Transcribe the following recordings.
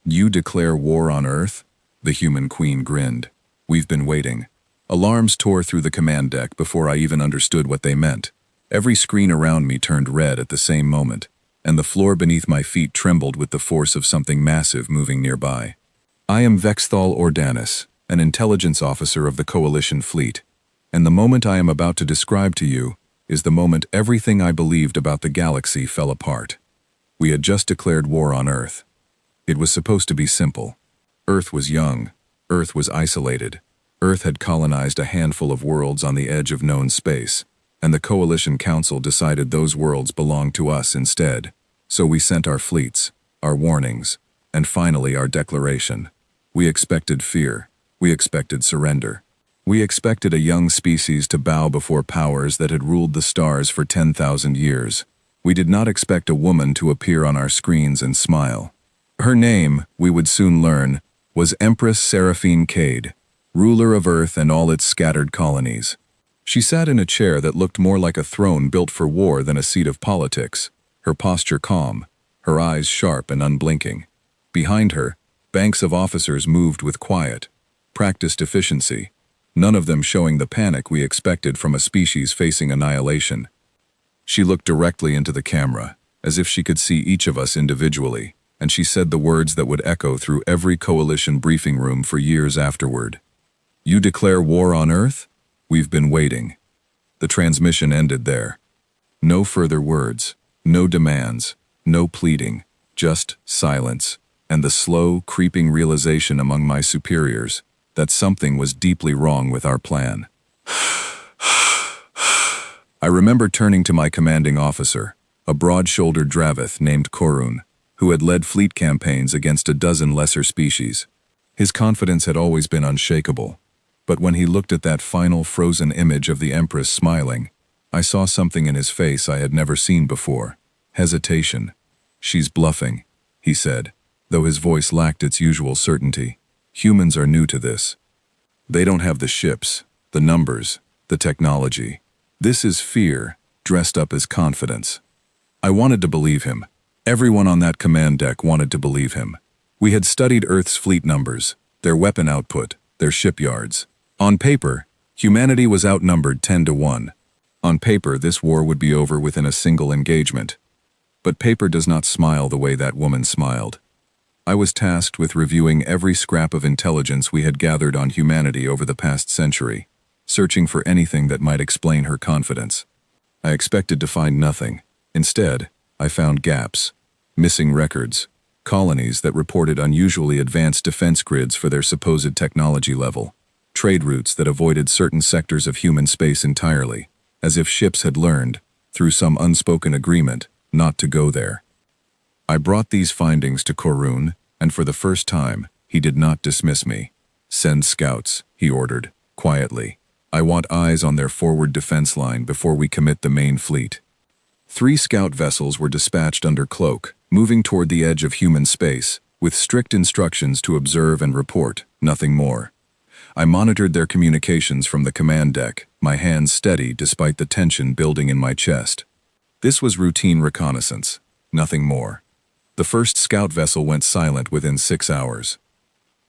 You declare war on Earth? The human queen grinned. We've been waiting. Alarms tore through the command deck before I even understood what they meant. Every screen around me turned red at the same moment, and the floor beneath my feet trembled with the force of something massive moving nearby. I am Vexthal Ordanis, an intelligence officer of the Coalition fleet, and the moment I am about to describe to you is the moment everything I believed about the galaxy fell apart. We had just declared war on Earth. It was supposed to be simple. Earth was young. Earth was isolated. Earth had colonized a handful of worlds on the edge of known space, and the Coalition Council decided those worlds belonged to us instead. So we sent our fleets, our warnings, and finally our declaration. We expected fear. We expected surrender. We expected a young species to bow before powers that had ruled the stars for 10,000 years. We did not expect a woman to appear on our screens and smile. Her name, we would soon learn, was Empress Seraphine Cade, ruler of Earth and all its scattered colonies. She sat in a chair that looked more like a throne built for war than a seat of politics, her posture calm, her eyes sharp and unblinking. Behind her, banks of officers moved with quiet, practiced efficiency, none of them showing the panic we expected from a species facing annihilation. She looked directly into the camera, as if she could see each of us individually, and she said the words that would echo through every Coalition briefing room for years afterward. You declare war on Earth? We've been waiting. The transmission ended there. No further words, no demands, no pleading, just silence, and the slow, creeping realization among my superiors that something was deeply wrong with our plan. I remember turning to my commanding officer, a broad-shouldered Dravith named Korun, who had led fleet campaigns against a dozen lesser species. His confidence had always been unshakable, but when he looked at that final frozen image of the Empress smiling, I saw something in his face I had never seen before. Hesitation. She's bluffing, he said, though his voice lacked its usual certainty. Humans are new to this. They don't have the ships, the numbers, the technology. This is fear, dressed up as confidence. I wanted to believe him. Everyone on that command deck wanted to believe him. We had studied Earth's fleet numbers, their weapon output, their shipyards. On paper, humanity was outnumbered 10-1. On paper, this war would be over within a single engagement. But paper does not smile the way that woman smiled. I was tasked with reviewing every scrap of intelligence we had gathered on humanity over the past century, searching for anything that might explain her confidence. I expected to find nothing. Instead, I found gaps, missing records, colonies that reported unusually advanced defense grids for their supposed technology level, trade routes that avoided certain sectors of human space entirely, as if ships had learned, through some unspoken agreement, not to go there. I brought these findings to Korun, and for the first time, he did not dismiss me. Send scouts, he ordered, quietly. I want eyes on their forward defense line before we commit the main fleet. 3 scout vessels were dispatched under cloak, moving toward the edge of human space, with strict instructions to observe and report, nothing more. I monitored their communications from the command deck, my hands steady despite the tension building in my chest. This was routine reconnaissance, nothing more. The first scout vessel went silent within 6 hours.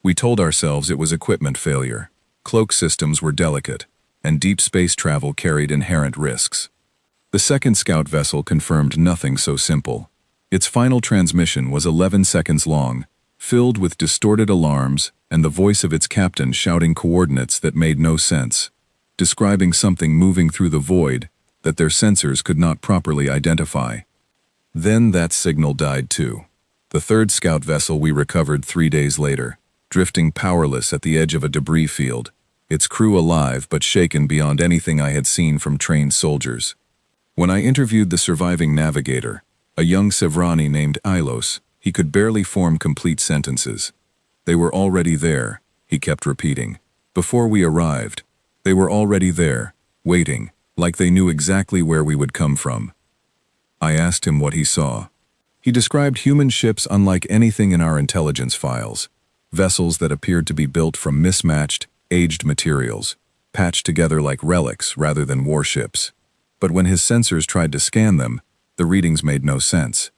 We told ourselves it was equipment failure. Cloak systems were delicate, and deep space travel carried inherent risks. The second scout vessel confirmed nothing so simple. Its final transmission was 11 seconds long, filled with distorted alarms and the voice of its captain shouting coordinates that made no sense, describing something moving through the void that their sensors could not properly identify. Then that signal died too. The third scout vessel we recovered 3 days later, drifting powerless at the edge of a debris field, its crew alive but shaken beyond anything I had seen from trained soldiers. When I interviewed the surviving navigator, a young Sevrani named Ilos, he could barely form complete sentences. They were already there, he kept repeating. Before we arrived, they were already there, waiting, like they knew exactly where we would come from. I asked him what he saw. He described human ships unlike anything in our intelligence files, vessels that appeared to be built from mismatched, aged materials, patched together like relics rather than warships. But when his sensors tried to scan them, the readings made no sense.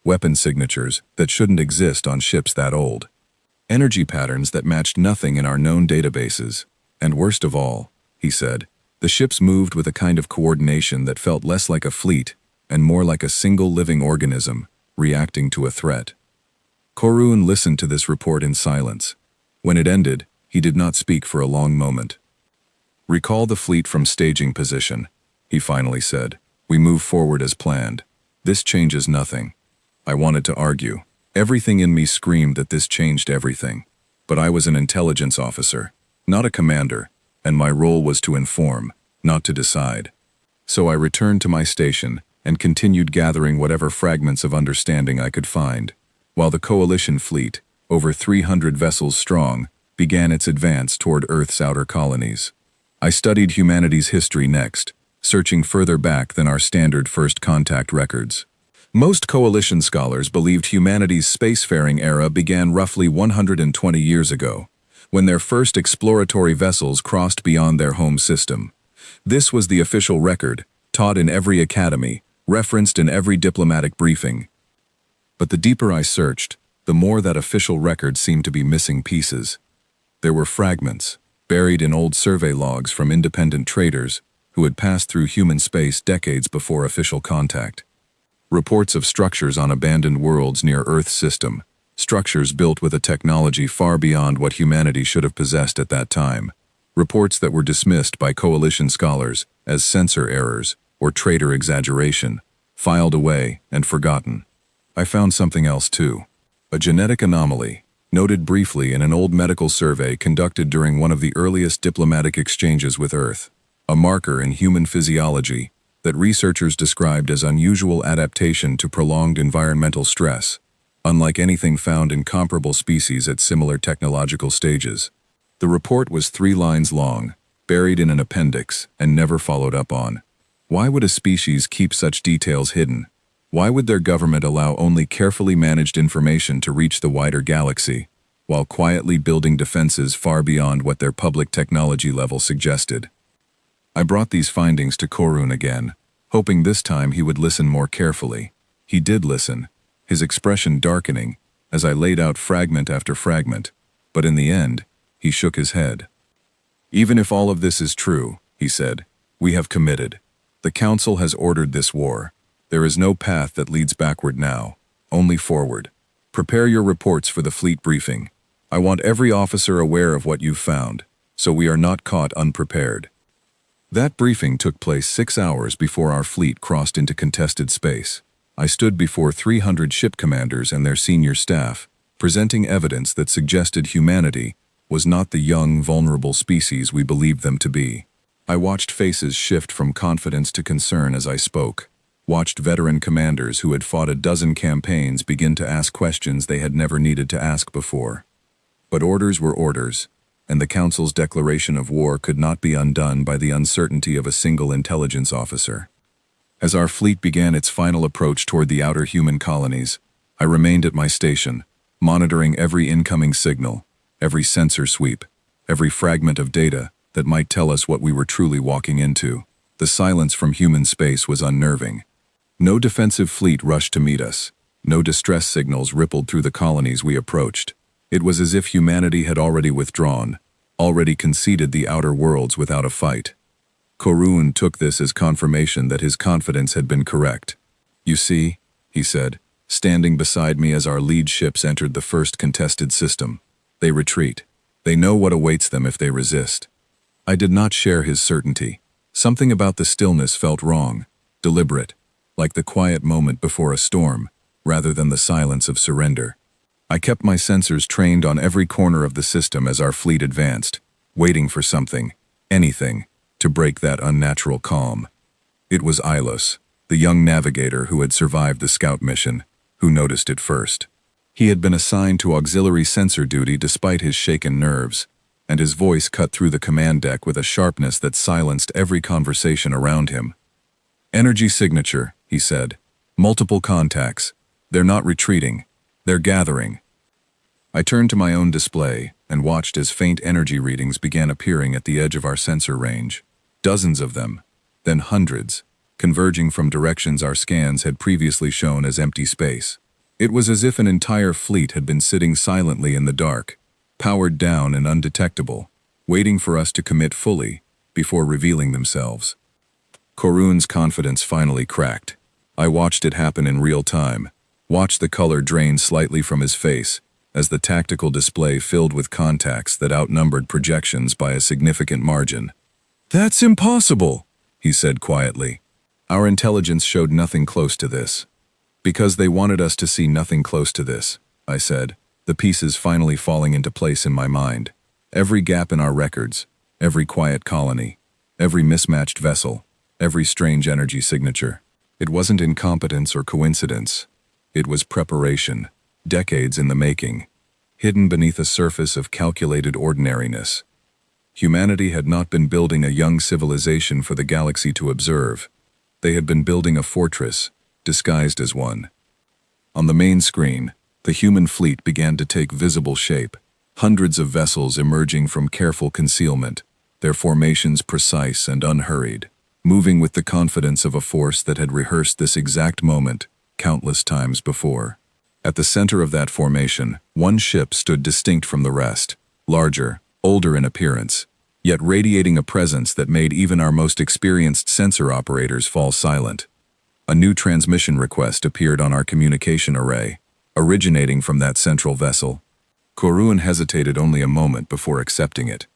weapon signatures that shouldn't exist on ships that old, energy patterns that matched nothing in our known databases, and worst of all, he said, the ships moved with a kind of coordination that felt less like a fleet and more like a single living organism reacting to a threat. Korun listened to this report in silence. When it ended, he did not speak for a long moment. "Recall the fleet from staging position," he finally said. "We move forward as planned. This changes nothing." I wanted to argue. Everything in me screamed that this changed everything. But I was an intelligence officer, not a commander, and my role was to inform, not to decide. So I returned to my station and continued gathering whatever fragments of understanding I could find, while the coalition fleet, over 300 vessels strong, began its advance toward Earth's outer colonies. I studied humanity's history next, searching further back than our standard first contact records. Most coalition scholars believed humanity's spacefaring era began roughly 120 years ago, when their first exploratory vessels crossed beyond their home system. This was the official record, taught in every academy, referenced in every diplomatic briefing. But the deeper I searched, the more that official record seemed to be missing pieces. There were fragments, buried in old survey logs from independent traders who had passed through human space decades before official contact. Reports of structures on abandoned worlds near Earth's system, structures built with a technology far beyond what humanity should have possessed at that time. Reports that were dismissed by coalition scholars as censor errors or trader exaggeration, filed away and forgotten. I found something else too. A genetic anomaly, noted briefly in an old medical survey conducted during one of the earliest diplomatic exchanges with Earth. A marker in human physiology that researchers described as unusual adaptation to prolonged environmental stress, unlike anything found in comparable species at similar technological stages. The report was 3 lines long, buried in an appendix, and never followed up on. Why would a species keep such details hidden? Why would their government allow only carefully managed information to reach the wider galaxy, while quietly building defenses far beyond what their public technology level suggested? I brought these findings to Korun again, hoping this time he would listen more carefully. He did listen, his expression darkening as I laid out fragment after fragment, but in the end, he shook his head. "Even if all of this is true," he said, "we have committed. The Council has ordered this war. There is no path that leads backward now, only forward. Prepare your reports for the fleet briefing. I want every officer aware of what you've found, so we are not caught unprepared." That briefing took place 6 hours before our fleet crossed into contested space. I stood before 300 ship commanders and their senior staff, presenting evidence that suggested humanity was not the young, vulnerable species we believed them to be. I watched faces shift from confidence to concern as I spoke, watched veteran commanders who had fought a dozen campaigns begin to ask questions they had never needed to ask before. But orders were orders, and the Council's declaration of war could not be undone by the uncertainty of a single intelligence officer. As our fleet began its final approach toward the outer human colonies, I remained at my station, monitoring every incoming signal, every sensor sweep, every fragment of data that might tell us what we were truly walking into. The silence from human space was unnerving. No defensive fleet rushed to meet us. No distress signals rippled through the colonies we approached. It was as if humanity had already withdrawn, already conceded the outer worlds without a fight. Korun took this as confirmation that his confidence had been correct. "You see," he said, standing beside me as our lead ships entered the first contested system. "They retreat. They know what awaits them if they resist." I did not share his certainty. Something about the stillness felt wrong, deliberate, like the quiet moment before a storm, rather than the silence of surrender. I kept my sensors trained on every corner of the system as our fleet advanced, waiting for something, anything, to break that unnatural calm. It was Ilos, the young navigator who had survived the scout mission, who noticed it first. He had been assigned to auxiliary sensor duty despite his shaken nerves, and his voice cut through the command deck with a sharpness that silenced every conversation around him. "Energy signature," he said. "Multiple contacts. They're not retreating. They're gathering." I turned to my own display and watched as faint energy readings began appearing at the edge of our sensor range. Dozens of them, then hundreds, converging from directions our scans had previously shown as empty space. It was as if an entire fleet had been sitting silently in the dark, powered down and undetectable, waiting for us to commit fully before revealing themselves. Korun's confidence finally cracked. I watched it happen in real time, watched the color drain slightly from his face as the tactical display filled with contacts that outnumbered projections by a significant margin. "That's impossible," he said quietly. "Our intelligence showed nothing close to this." "Because they wanted us to see nothing close to this," I said, the pieces finally falling into place in my mind. Every gap in our records, every quiet colony, every mismatched vessel, every strange energy signature. It wasn't incompetence or coincidence. It was preparation, decades in the making, hidden beneath a surface of calculated ordinariness. Humanity had not been building a young civilization for the galaxy to observe. They had been building a fortress, disguised as one. On the main screen, the human fleet began to take visible shape, hundreds of vessels emerging from careful concealment, their formations precise and unhurried, moving with the confidence of a force that had rehearsed this exact moment countless times before. At the center of that formation, one ship stood distinct from the rest, larger, older in appearance, yet radiating a presence that made even our most experienced sensor operators fall silent. A new transmission request appeared on our communication array, originating from that central vessel. Korun hesitated only a moment before accepting it.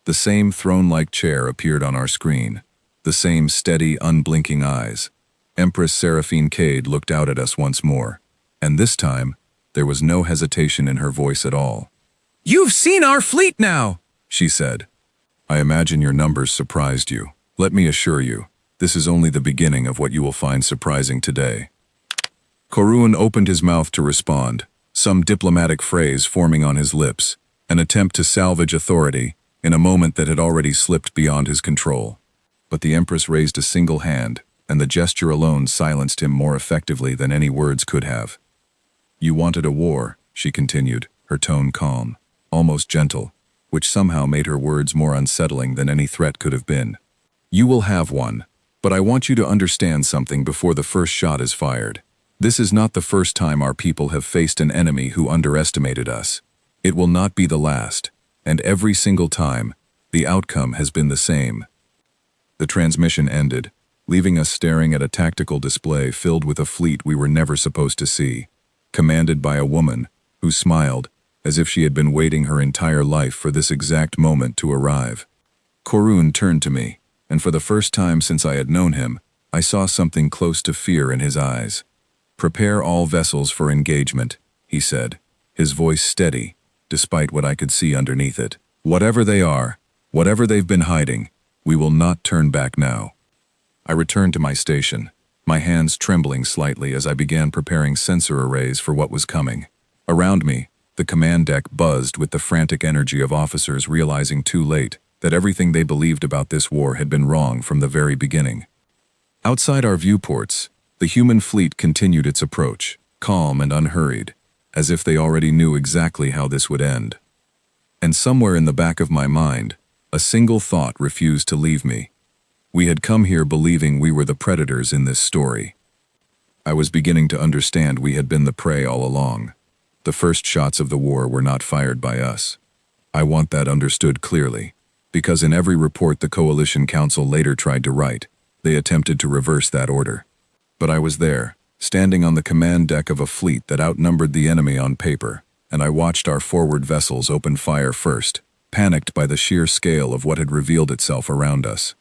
The same throne-like chair appeared on our screen, the same steady, unblinking eyes. Empress Seraphine Cade looked out at us once more, and this time, there was no hesitation in her voice at all. "You've seen our fleet now," she said. "I imagine your numbers surprised you. Let me assure you, this is only the beginning of what you will find surprising today." Korun opened his mouth to respond, some diplomatic phrase forming on his lips, an attempt to salvage authority in a moment that had already slipped beyond his control. But the Empress raised a single hand, and the gesture alone silenced him more effectively than any words could have. "You wanted a war," she continued, her tone calm, almost gentle, which somehow made her words more unsettling than any threat could have been. "You will have one, but I want you to understand something before the first shot is fired. This is not the first time our people have faced an enemy who underestimated us. It will not be the last, and every single time, the outcome has been the same." The transmission ended, leaving us staring at a tactical display filled with a fleet we were never supposed to see, commanded by a woman who smiled as if she had been waiting her entire life for this exact moment to arrive. Korun turned to me, and for the first time since I had known him, I saw something close to fear in his eyes. "Prepare all vessels for engagement," he said, his voice steady, despite what I could see underneath it. "Whatever they are, whatever they've been hiding, we will not turn back now." I returned to my station, my hands trembling slightly as I began preparing sensor arrays for what was coming. Around me, the command deck buzzed with the frantic energy of officers realizing too late that everything they believed about this war had been wrong from the very beginning. Outside our viewports, the human fleet continued its approach, calm and unhurried, as if they already knew exactly how this would end. And somewhere in the back of my mind, a single thought refused to leave me. We had come here believing we were the predators in this story. I was beginning to understand we had been the prey all along. The first shots of the war were not fired by us. I want that understood clearly, because in every report the Coalition Council later tried to write, they attempted to reverse that order. But I was there, standing on the command deck of a fleet that outnumbered the enemy on paper, and I watched our forward vessels open fire first, panicked by the sheer scale of what had revealed itself around us.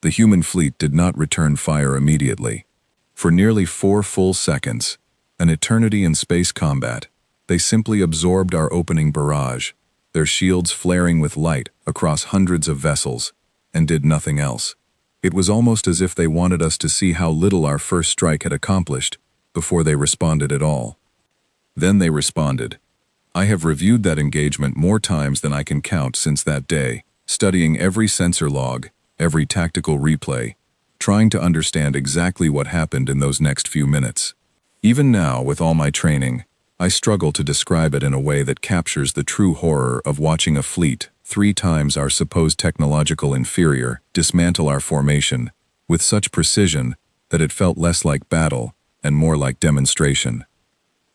The human fleet did not return fire immediately. For nearly 4 full seconds, an eternity in space combat, they simply absorbed our opening barrage, their shields flaring with light across hundreds of vessels, and did nothing else. It was almost as if they wanted us to see how little our first strike had accomplished before they responded at all. Then they responded. I have reviewed that engagement more times than I can count since that day, studying every sensor log, every tactical replay, trying to understand exactly what happened in those next few minutes. Even now, with all my training, I struggle to describe it in a way that captures the true horror of watching a fleet 3 times our supposed technological inferior dismantle our formation with such precision that it felt less like battle and more like demonstration.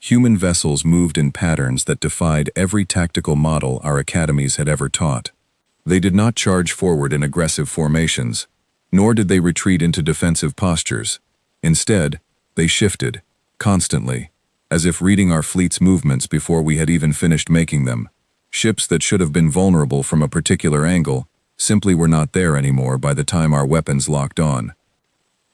Human vessels moved in patterns that defied every tactical model our academies had ever taught. They did not charge forward in aggressive formations, nor did they retreat into defensive postures. Instead, they shifted, constantly, as if reading our fleet's movements before we had even finished making them. Ships that should have been vulnerable from a particular angle simply were not there anymore by the time our weapons locked on.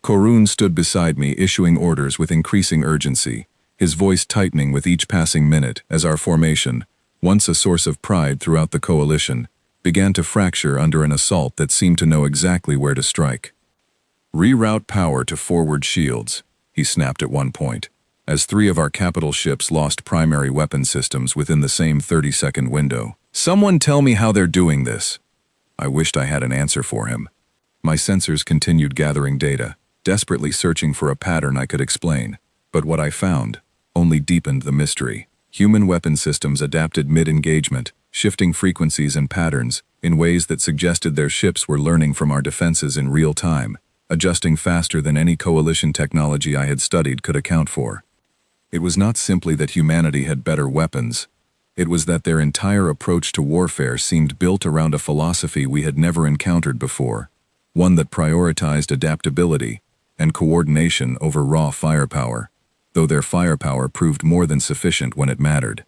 Korun stood beside me, issuing orders with increasing urgency, his voice tightening with each passing minute as our formation, once a source of pride throughout the coalition, began to fracture under an assault that seemed to know exactly where to strike. "Reroute power to forward shields," he snapped at one point, as 3 of our capital ships lost primary weapon systems within the same 30-second window. "Someone tell me how they're doing this." I wished I had an answer for him. My sensors continued gathering data, desperately searching for a pattern I could explain, but what I found only deepened the mystery. Human weapon systems adapted mid-engagement, shifting frequencies and patterns in ways that suggested their ships were learning from our defenses in real time, adjusting faster than any coalition technology I had studied could account for. It was not simply that humanity had better weapons. It was that their entire approach to warfare seemed built around a philosophy we had never encountered before, one that prioritized adaptability and coordination over raw firepower, though their firepower proved more than sufficient when it mattered.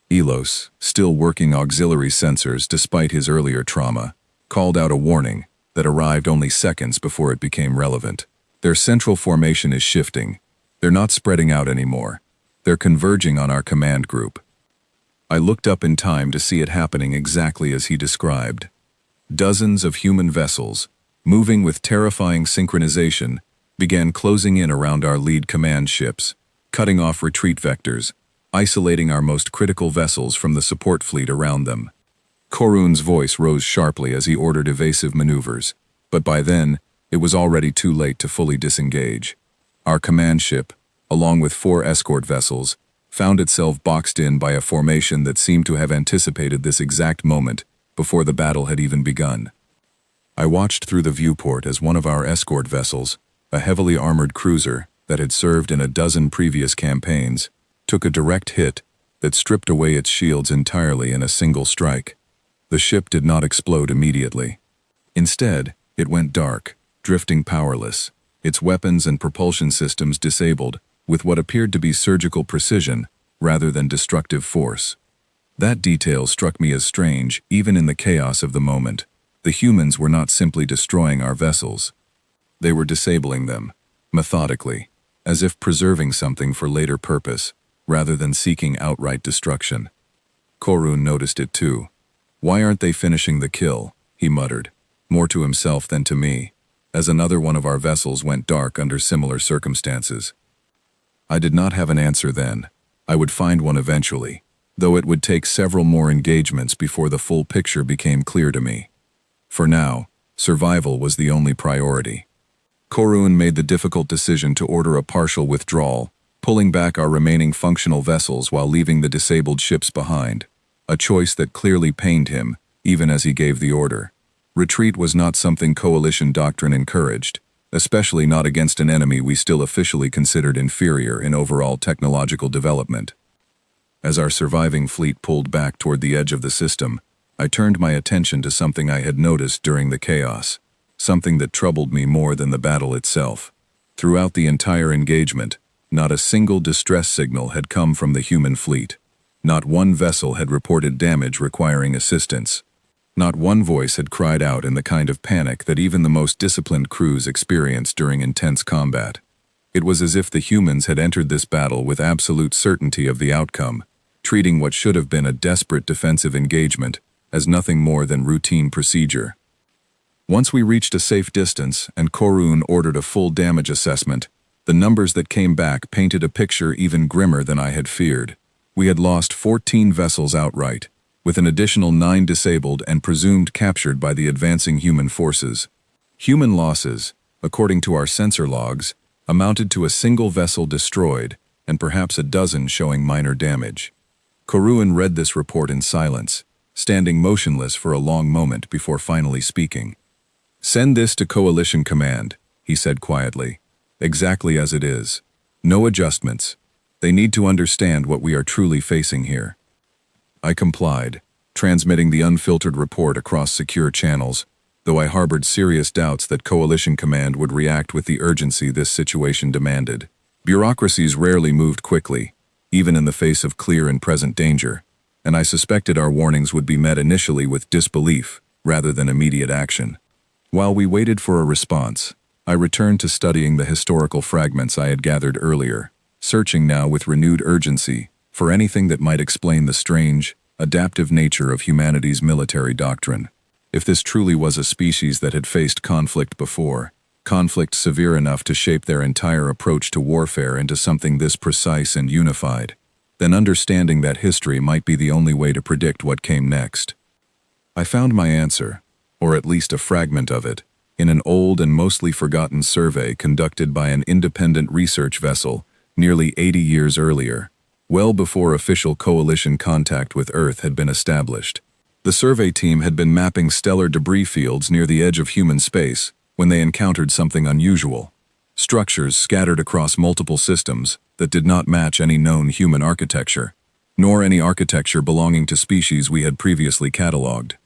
Elos, still working auxiliary sensors despite his earlier trauma, called out a warning that arrived only seconds before it became relevant. Their central formation is shifting. They're not spreading out anymore. They're converging on our command group. I looked up in time to see it happening exactly as he described. Dozens of human vessels, moving with terrifying synchronization, began closing in around our lead command ships, cutting off retreat vectors, isolating our most critical vessels from the support fleet around them. Korun's voice rose sharply as he ordered evasive maneuvers, but by then, it was already too late to fully disengage. Our command ship, along with 4 escort vessels, found itself boxed in by a formation that seemed to have anticipated this exact moment before the battle had even begun. I watched through the viewport as one of our escort vessels, a heavily armored cruiser that had served in a dozen previous campaigns, took a direct hit that stripped away its shields entirely in a single strike. The ship did not explode immediately. Instead, it went dark, drifting powerless, its weapons and propulsion systems disabled, with what appeared to be surgical precision rather than destructive force. That detail struck me as strange, even in the chaos of the moment. The humans were not simply destroying our vessels. They were disabling them, methodically, as if preserving something for later purpose, rather than seeking outright destruction. Korun noticed it too. "Why aren't they finishing the kill?" he muttered, more to himself than to me, as another one of our vessels went dark under similar circumstances. I did not have an answer then. I would find one eventually, though it would take several more engagements before the full picture became clear to me. For now, survival was the only priority. Korun made the difficult decision to order a partial withdrawal, pulling back our remaining functional vessels while leaving the disabled ships behind, a choice that clearly pained him, even as he gave the order. Retreat was not something coalition doctrine encouraged, especially not against an enemy we still officially considered inferior in overall technological development. As our surviving fleet pulled back toward the edge of the system, I turned my attention to something I had noticed during the chaos, something that troubled me more than the battle itself. Throughout the entire engagement, not a single distress signal had come from the human fleet. Not one vessel had reported damage requiring assistance. Not one voice had cried out in the kind of panic that even the most disciplined crews experience during intense combat. It was as if the humans had entered this battle with absolute certainty of the outcome, treating what should have been a desperate defensive engagement as nothing more than routine procedure. Once we reached a safe distance and Korun ordered a full damage assessment, the numbers that came back painted a picture even grimmer than I had feared. We had lost 14 vessels outright, with an additional 9 disabled and presumed captured by the advancing human forces. Human losses, according to our sensor logs, amounted to a single vessel destroyed and perhaps a dozen showing minor damage. Korun read this report in silence, standing motionless for a long moment before finally speaking. "Send this to Coalition Command," he said quietly. "Exactly as it is. No adjustments. They need to understand what we are truly facing here. I complied, transmitting the unfiltered report across secure channels, though I harbored serious doubts that Coalition Command would react with the urgency this situation demanded. Bureaucracies rarely moved quickly, even in the face of clear and present danger, and I suspected our warnings would be met initially with disbelief rather than immediate action. While we waited for a response, I returned to studying the historical fragments I had gathered earlier, searching now with renewed urgency for anything that might explain the strange, adaptive nature of humanity's military doctrine. If this truly was a species that had faced conflict before, conflict severe enough to shape their entire approach to warfare into something this precise and unified, then understanding that history might be the only way to predict what came next. I found my answer, or at least a fragment of it, in an old and mostly forgotten survey conducted by an independent research vessel nearly 80 years earlier, well before official coalition contact with Earth had been established. The survey team had been mapping stellar debris fields near the edge of human space when they encountered something unusual. Structures scattered across multiple systems that did not match any known human architecture, nor any architecture belonging to species we had previously catalogued.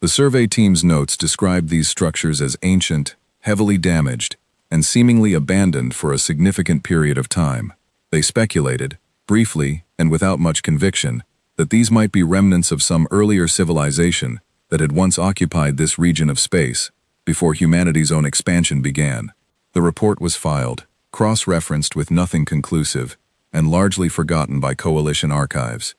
The survey team's notes described these structures as ancient, heavily damaged, and seemingly abandoned for a significant period of time. They speculated, briefly and without much conviction, that these might be remnants of some earlier civilization that had once occupied this region of space before humanity's own expansion began. The report was filed, cross-referenced with nothing conclusive, and largely forgotten by Coalition archives.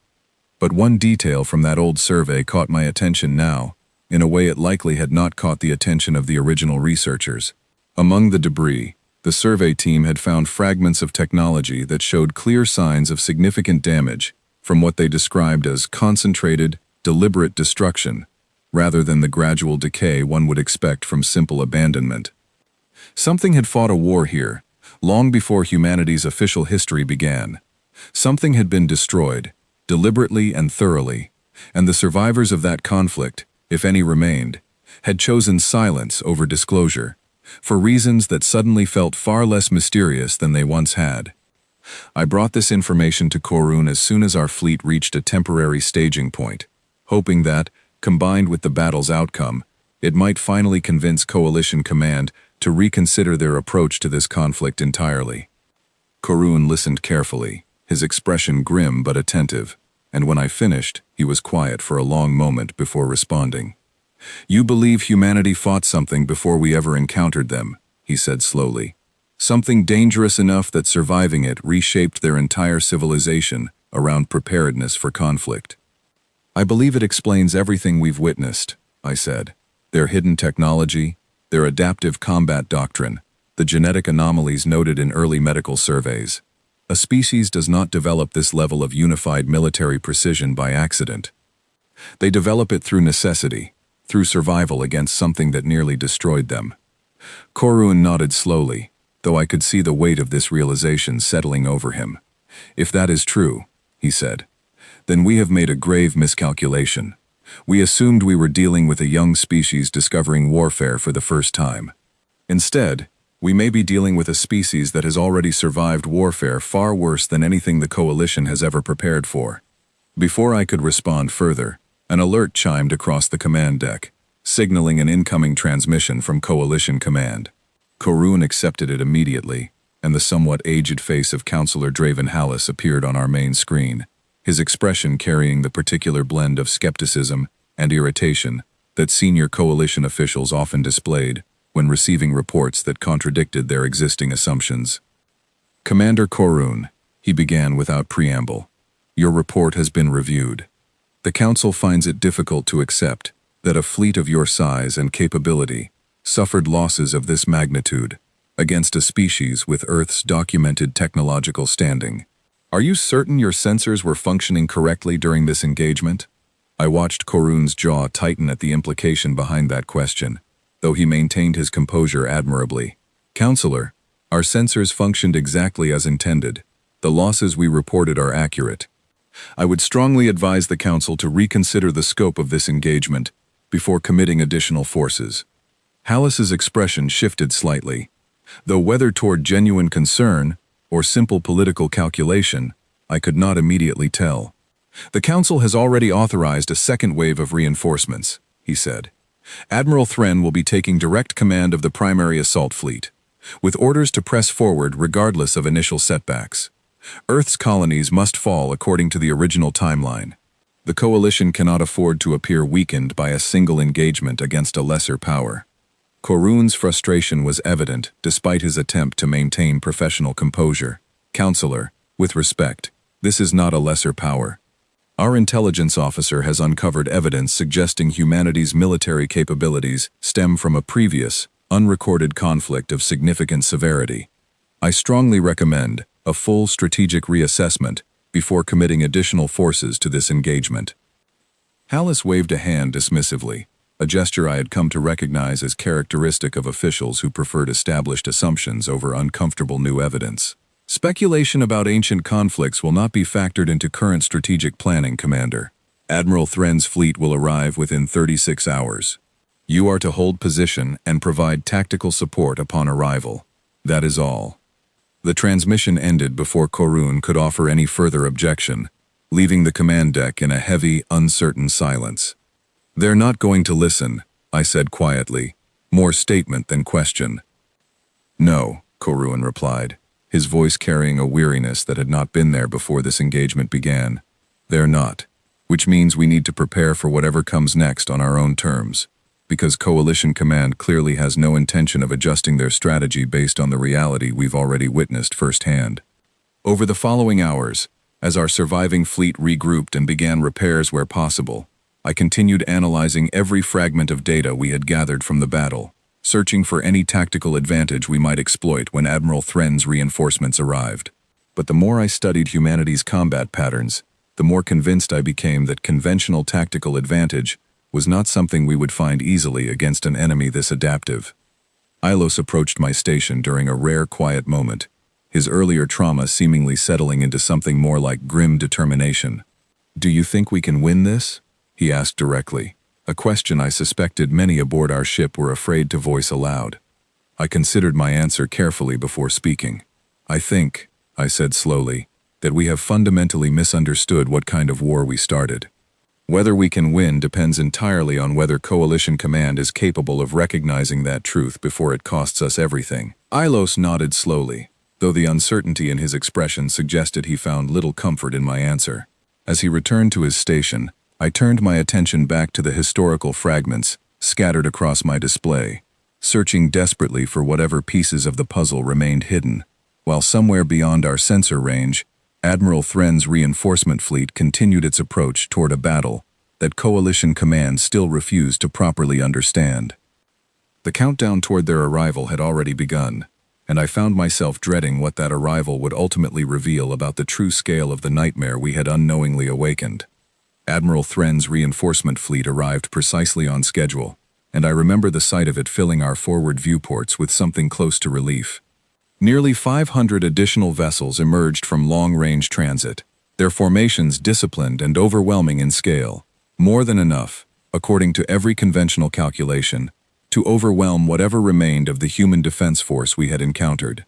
But one detail from that old survey caught my attention now, in a way it likely had not caught the attention of the original researchers. Among the debris, the survey team had found fragments of technology that showed clear signs of significant damage from what they described as concentrated, deliberate destruction, rather than the gradual decay one would expect from simple abandonment. Something had fought a war here, long before humanity's official history began. Something had been destroyed, deliberately and thoroughly, and the survivors of that conflict, if any remained, had chosen silence over disclosure, for reasons that suddenly felt far less mysterious than they once had. I brought this information to Korun as soon as our fleet reached a temporary staging point, hoping that, combined with the battle's outcome, it might finally convince Coalition Command to reconsider their approach to this conflict entirely. Korun listened carefully, his expression grim but attentive, and when I finished, he was quiet for a long moment before responding. "You believe humanity fought something before we ever encountered them," he said slowly. "Something dangerous enough that surviving it reshaped their entire civilization around preparedness for conflict." "I believe it explains everything we've witnessed," I said. "Their hidden technology, their adaptive combat doctrine, the genetic anomalies noted in early medical surveys. A species does not develop this level of unified military precision by accident. They develop it through necessity, through survival against something that nearly destroyed them." Korun nodded slowly, though I could see the weight of this realization settling over him. "If that is true," he said, "then we have made a grave miscalculation. We assumed we were dealing with a young species discovering warfare for the first time. Instead, we may be dealing with a species that has already survived warfare far worse than anything the Coalition has ever prepared for." Before I could respond further, an alert chimed across the command deck, signaling an incoming transmission from Coalition Command. Korun accepted it immediately, and the somewhat aged face of Counselor Draven Hallis appeared on our main screen, his expression carrying the particular blend of skepticism and irritation that senior Coalition officials often displayed when receiving reports that contradicted their existing assumptions. "Commander Korun," he began without preamble, "your report has been reviewed. The Council finds it difficult to accept that a fleet of your size and capability suffered losses of this magnitude against a species with Earth's documented technological standing. Are you certain your sensors were functioning correctly during this engagement?" I watched Korun's jaw tighten at the implication behind that question, though he maintained his composure admirably. "Counselor, our sensors functioned exactly as intended. The losses we reported are accurate. I would strongly advise the Council to reconsider the scope of this engagement before committing additional forces." Hallis's expression shifted slightly, though whether toward genuine concern or simple political calculation, I could not immediately tell. "The Council has already authorized a second wave of reinforcements," he said. "Admiral Thren will be taking direct command of the primary assault fleet, with orders to press forward regardless of initial setbacks. Earth's colonies must fall according to the original timeline. The Coalition cannot afford to appear weakened by a single engagement against a lesser power." Korun's frustration was evident despite his attempt to maintain professional composure. "Counselor, with respect, this is not a lesser power. Our intelligence officer has uncovered evidence suggesting humanity's military capabilities stem from a previous, unrecorded conflict of significant severity. I strongly recommend a full strategic reassessment before committing additional forces to this engagement." Hallis waved a hand dismissively, a gesture I had come to recognize as characteristic of officials who preferred established assumptions over uncomfortable new evidence. "Speculation about ancient conflicts will not be factored into current strategic planning, Commander. Admiral Thren's fleet will arrive within 36 hours. You are to hold position and provide tactical support upon arrival. That is all." The transmission ended before Korun could offer any further objection, leaving the command deck in a heavy, uncertain silence. "They're not going to listen," I said quietly, more statement than question. "No," Korun replied, his voice carrying a weariness that had not been there before this engagement began. "They're not, which means we need to prepare for whatever comes next on our own terms, because Coalition Command clearly has no intention of adjusting their strategy based on the reality we've already witnessed firsthand." Over the following hours, as our surviving fleet regrouped and began repairs where possible, I continued analyzing every fragment of data we had gathered from the battle, searching for any tactical advantage we might exploit when Admiral Thren's reinforcements arrived. But the more I studied humanity's combat patterns, the more convinced I became that conventional tactical advantage was not something we would find easily against an enemy this adaptive. Ilos approached my station during a rare quiet moment, his earlier trauma seemingly settling into something more like grim determination. "Do you think we can win this?" he asked directly, a question I suspected many aboard our ship were afraid to voice aloud. I considered my answer carefully before speaking. "I think," I said slowly, "that we have fundamentally misunderstood what kind of war we started. Whether we can win depends entirely on whether Coalition Command is capable of recognizing that truth before it costs us everything." Ilos nodded slowly, though the uncertainty in his expression suggested he found little comfort in my answer. As he returned to his station, I turned my attention back to the historical fragments scattered across my display, searching desperately for whatever pieces of the puzzle remained hidden, while somewhere beyond our sensor range, Admiral Thren's reinforcement fleet continued its approach toward a battle that Coalition Command still refused to properly understand. The countdown toward their arrival had already begun, and I found myself dreading what that arrival would ultimately reveal about the true scale of the nightmare we had unknowingly awakened. Admiral Thren's reinforcement fleet arrived precisely on schedule, and I remember the sight of it filling our forward viewports with something close to relief. Nearly 500 additional vessels emerged from long-range transit, their formations disciplined and overwhelming in scale, more than enough, according to every conventional calculation, to overwhelm whatever remained of the human defense force we had encountered.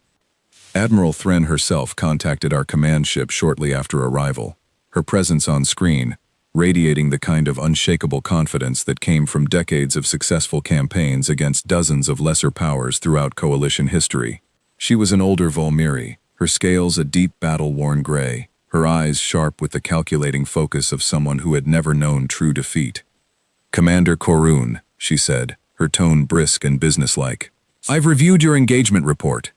Admiral Thren herself contacted our command ship shortly after arrival, her presence on screen radiating the kind of unshakable confidence that came from decades of successful campaigns against dozens of lesser powers throughout Coalition history. She was an older Volmiri, her scales a deep battle-worn gray, her eyes sharp with the calculating focus of someone who had never known true defeat. "Commander Korun," she said, her tone brisk and businesslike. "I've reviewed your engagement report.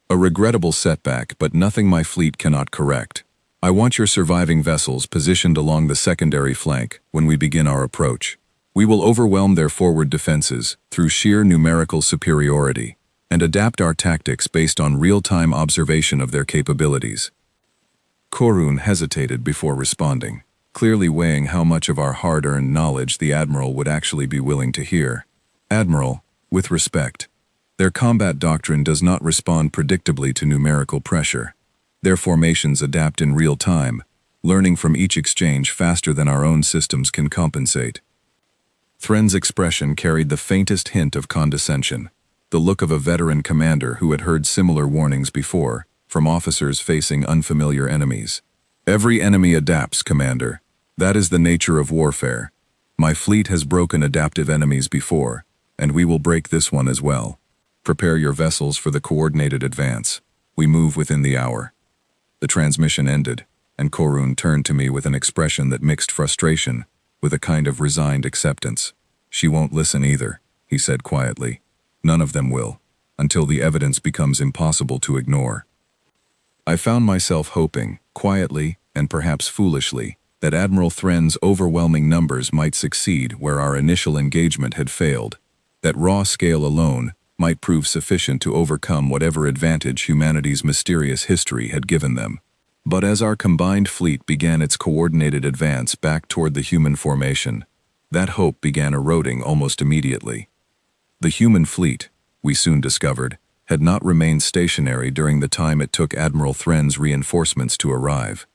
A regrettable setback, but nothing my fleet cannot correct. I want your surviving vessels positioned along the secondary flank when we begin our approach. We will overwhelm their forward defenses through sheer numerical superiority and adapt our tactics based on real-time observation of their capabilities." Korun hesitated before responding, clearly weighing how much of our hard-earned knowledge the Admiral would actually be willing to hear. "Admiral, with respect, their combat doctrine does not respond predictably to numerical pressure. Their formations adapt in real time, learning from each exchange faster than our own systems can compensate." Thren's expression carried the faintest hint of condescension, the look of a veteran commander who had heard similar warnings before, from officers facing unfamiliar enemies. "Every enemy adapts, Commander. That is the nature of warfare. My fleet has broken adaptive enemies before, and we will break this one as well. Prepare your vessels for the coordinated advance. We move within the hour." The transmission ended, and Korun turned to me with an expression that mixed frustration with a kind of resigned acceptance. "She won't listen either," he said quietly. "None of them will, until the evidence becomes impossible to ignore." I found myself hoping, quietly and perhaps foolishly, that Admiral Thren's overwhelming numbers might succeed where our initial engagement had failed, that raw scale alone might prove sufficient to overcome whatever advantage humanity's mysterious history had given them. But as our combined fleet began its coordinated advance back toward the human formation, that hope began eroding almost immediately. The human fleet, we soon discovered, had not remained stationary during the time it took Admiral Thren's reinforcements to arrive.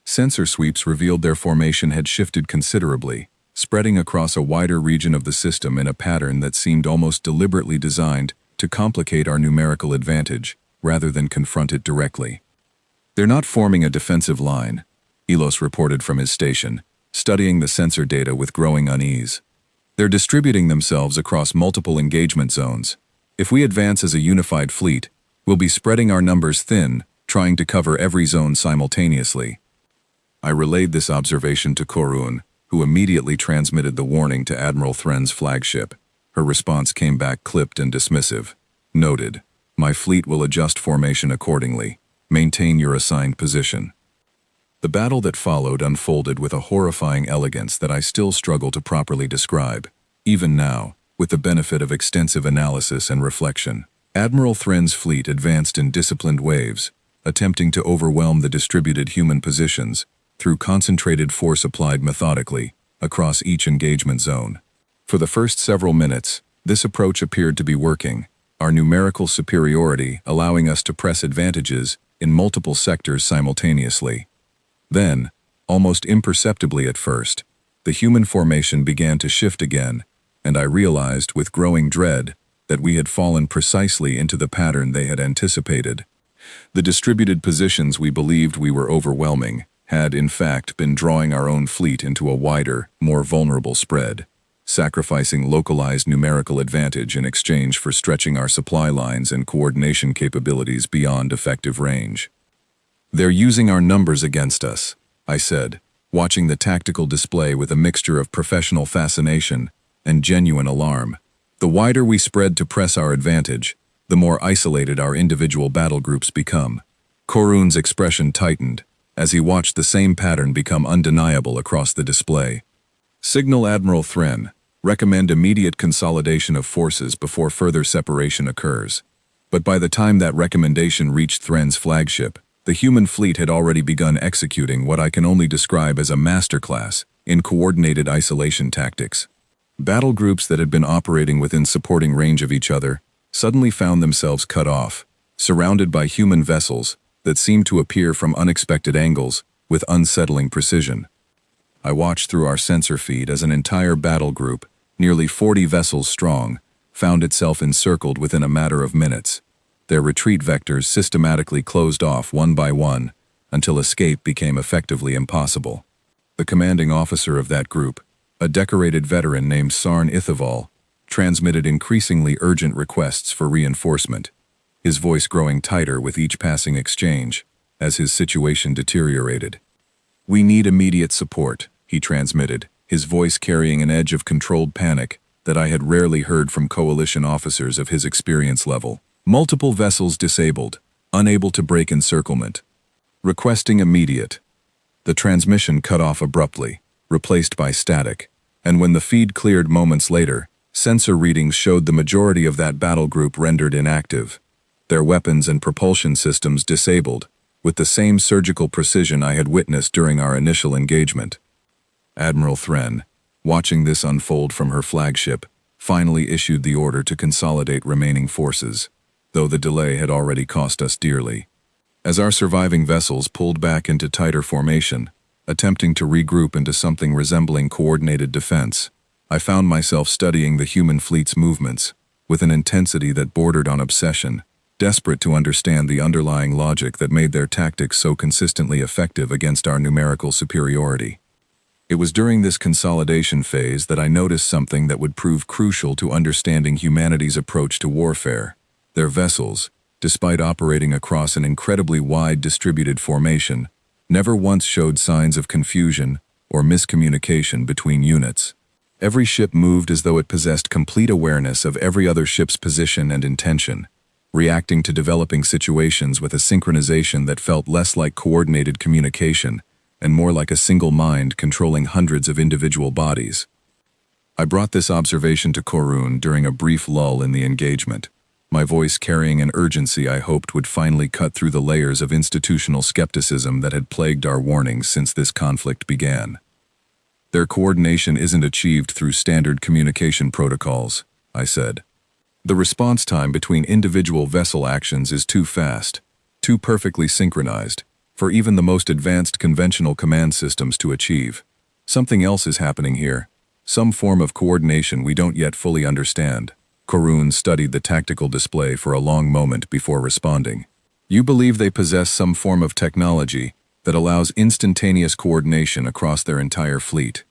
Sensor sweeps revealed their formation had shifted considerably, spreading across a wider region of the system in a pattern that seemed almost deliberately designed to complicate our numerical advantage, rather than confront it directly. "They're not forming a defensive line," Elos reported from his station, studying the sensor data with growing unease. "They're distributing themselves across multiple engagement zones. If we advance as a unified fleet, we'll be spreading our numbers thin, trying to cover every zone simultaneously." I relayed this observation to Korun, who immediately transmitted the warning to Admiral Thren's flagship. Her response came back clipped and dismissive. "Noted. My fleet will adjust formation accordingly. Maintain your assigned position." The battle that followed unfolded with a horrifying elegance that I still struggle to properly describe, even now, with the benefit of extensive analysis and reflection. Admiral Thren's fleet advanced in disciplined waves, attempting to overwhelm the distributed human positions through concentrated force applied methodically across each engagement zone. For the first several minutes, this approach appeared to be working, our numerical superiority allowing us to press advantages in multiple sectors simultaneously. Then, almost imperceptibly at first, the human formation began to shift again, and I realized with growing dread that we had fallen precisely into the pattern they had anticipated. The distributed positions we believed we were overwhelming had, in fact, been drawing our own fleet into a wider, more vulnerable spread, sacrificing localized numerical advantage in exchange for stretching our supply lines and coordination capabilities beyond effective range. "They're using our numbers against us," I said, watching the tactical display with a mixture of professional fascination and genuine alarm. "The wider we spread to press our advantage, the more isolated our individual battle groups become." Korun's expression tightened as he watched the same pattern become undeniable across the display. "Signal Admiral Thren. Recommend immediate consolidation of forces before further separation occurs." But by the time that recommendation reached Thren's flagship, the human fleet had already begun executing what I can only describe as a masterclass in coordinated isolation tactics. Battle groups that had been operating within supporting range of each other suddenly found themselves cut off, surrounded by human vessels that seemed to appear from unexpected angles with unsettling precision. I watched through our sensor feed as an entire battle group, nearly 40 vessels strong, found itself encircled within a matter of minutes. Their retreat vectors systematically closed off one by one until escape became effectively impossible. The commanding officer of that group, a decorated veteran named Sarn Ithaval, transmitted increasingly urgent requests for reinforcement, his voice growing tighter with each passing exchange as his situation deteriorated. "We need immediate support," he transmitted, his voice carrying an edge of controlled panic that I had rarely heard from coalition officers of his experience level. "Multiple vessels disabled, unable to break encirclement. Requesting immediate." The transmission cut off abruptly, replaced by static, and when the feed cleared moments later, sensor readings showed the majority of that battle group rendered inactive, their weapons and propulsion systems disabled, with the same surgical precision I had witnessed during our initial engagement. Admiral Thren, watching this unfold from her flagship, finally issued the order to consolidate remaining forces, though the delay had already cost us dearly. As our surviving vessels pulled back into tighter formation, attempting to regroup into something resembling coordinated defense, I found myself studying the human fleet's movements with an intensity that bordered on obsession. desperate to understand the underlying logic that made their tactics so consistently effective against our numerical superiority. It was during this consolidation phase that I noticed something that would prove crucial to understanding humanity's approach to warfare. Their vessels, despite operating across an incredibly wide distributed formation, never once showed signs of confusion or miscommunication between units. Every ship moved as though it possessed complete awareness of every other ship's position and intention, reacting to developing situations with a synchronization that felt less like coordinated communication and more like a single mind controlling hundreds of individual bodies. I brought this observation to Korun during a brief lull in the engagement, my voice carrying an urgency I hoped would finally cut through the layers of institutional skepticism that had plagued our warnings since this conflict began. Their coordination isn't achieved through standard communication protocols, I said. The response time between individual vessel actions is too fast, too perfectly synchronized, for even the most advanced conventional command systems to achieve. Something else is happening here, some form of coordination we don't yet fully understand. Korun studied the tactical display for a long moment before responding. You believe they possess some form of technology that allows instantaneous coordination across their entire fleet.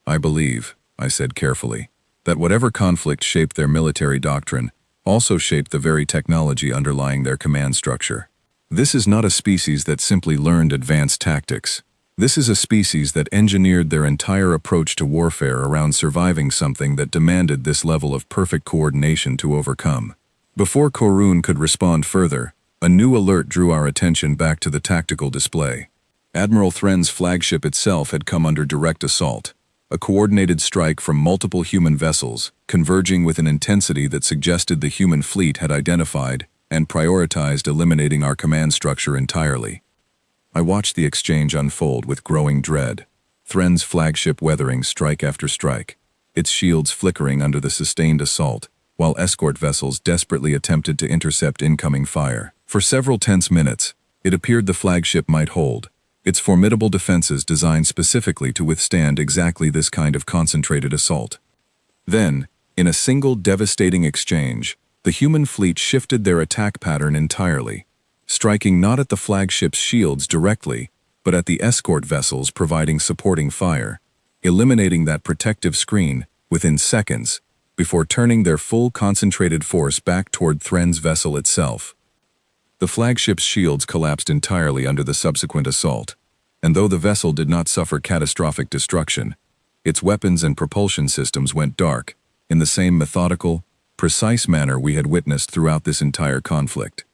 I believe, I said carefully, that whatever conflict shaped their military doctrine also shaped the very technology underlying their command structure. This is not a species that simply learned advanced tactics. This is a species that engineered their entire approach to warfare around surviving something that demanded this level of perfect coordination to overcome. Before Korun could respond further, a new alert drew our attention back to the tactical display. Admiral Thren's flagship itself had come under direct assault, a coordinated strike from multiple human vessels, converging with an intensity that suggested the human fleet had identified and prioritized eliminating our command structure entirely. I watched the exchange unfold with growing dread, Thren's flagship weathering strike after strike, its shields flickering under the sustained assault, while escort vessels desperately attempted to intercept incoming fire. For several tense minutes, it appeared the flagship might hold, its formidable defenses designed specifically to withstand exactly this kind of concentrated assault. Then, in a single devastating exchange, the human fleet shifted their attack pattern entirely, striking not at the flagship's shields directly, but at the escort vessels providing supporting fire, eliminating that protective screen within seconds before turning their full concentrated force back toward Thren's vessel itself. The flagship's shields collapsed entirely under the subsequent assault, and though the vessel did not suffer catastrophic destruction, its weapons and propulsion systems went dark in the same methodical, precise manner we had witnessed throughout this entire conflict.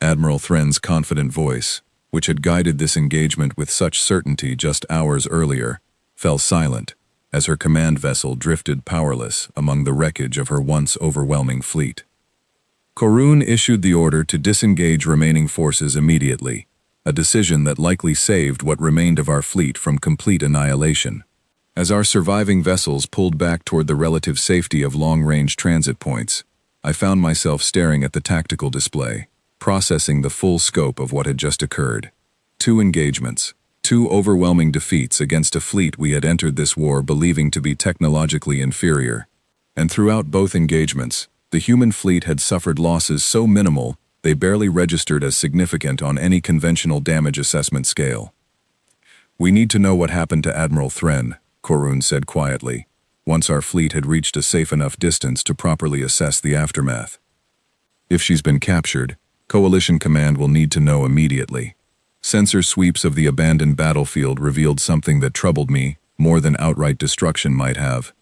Admiral Thren's confident voice, which had guided this engagement with such certainty just hours earlier, fell silent as her command vessel drifted powerless among the wreckage of her once overwhelming fleet. Korun issued the order to disengage remaining forces immediately, a decision that likely saved what remained of our fleet from complete annihilation. As our surviving vessels pulled back toward the relative safety of long-range transit points, I found myself staring at the tactical display, processing the full scope of what had just occurred. 2 engagements, 2 overwhelming defeats against a fleet we had entered this war believing to be technologically inferior. And throughout both engagements, the human fleet had suffered losses so minimal they barely registered as significant on any conventional damage assessment scale. "We need to know what happened to Admiral Thren," Korun said quietly, once our fleet had reached a safe enough distance to properly assess the aftermath. "If she's been captured, Coalition Command will need to know immediately." Sensor sweeps of the abandoned battlefield revealed something that troubled me more than outright destruction might have.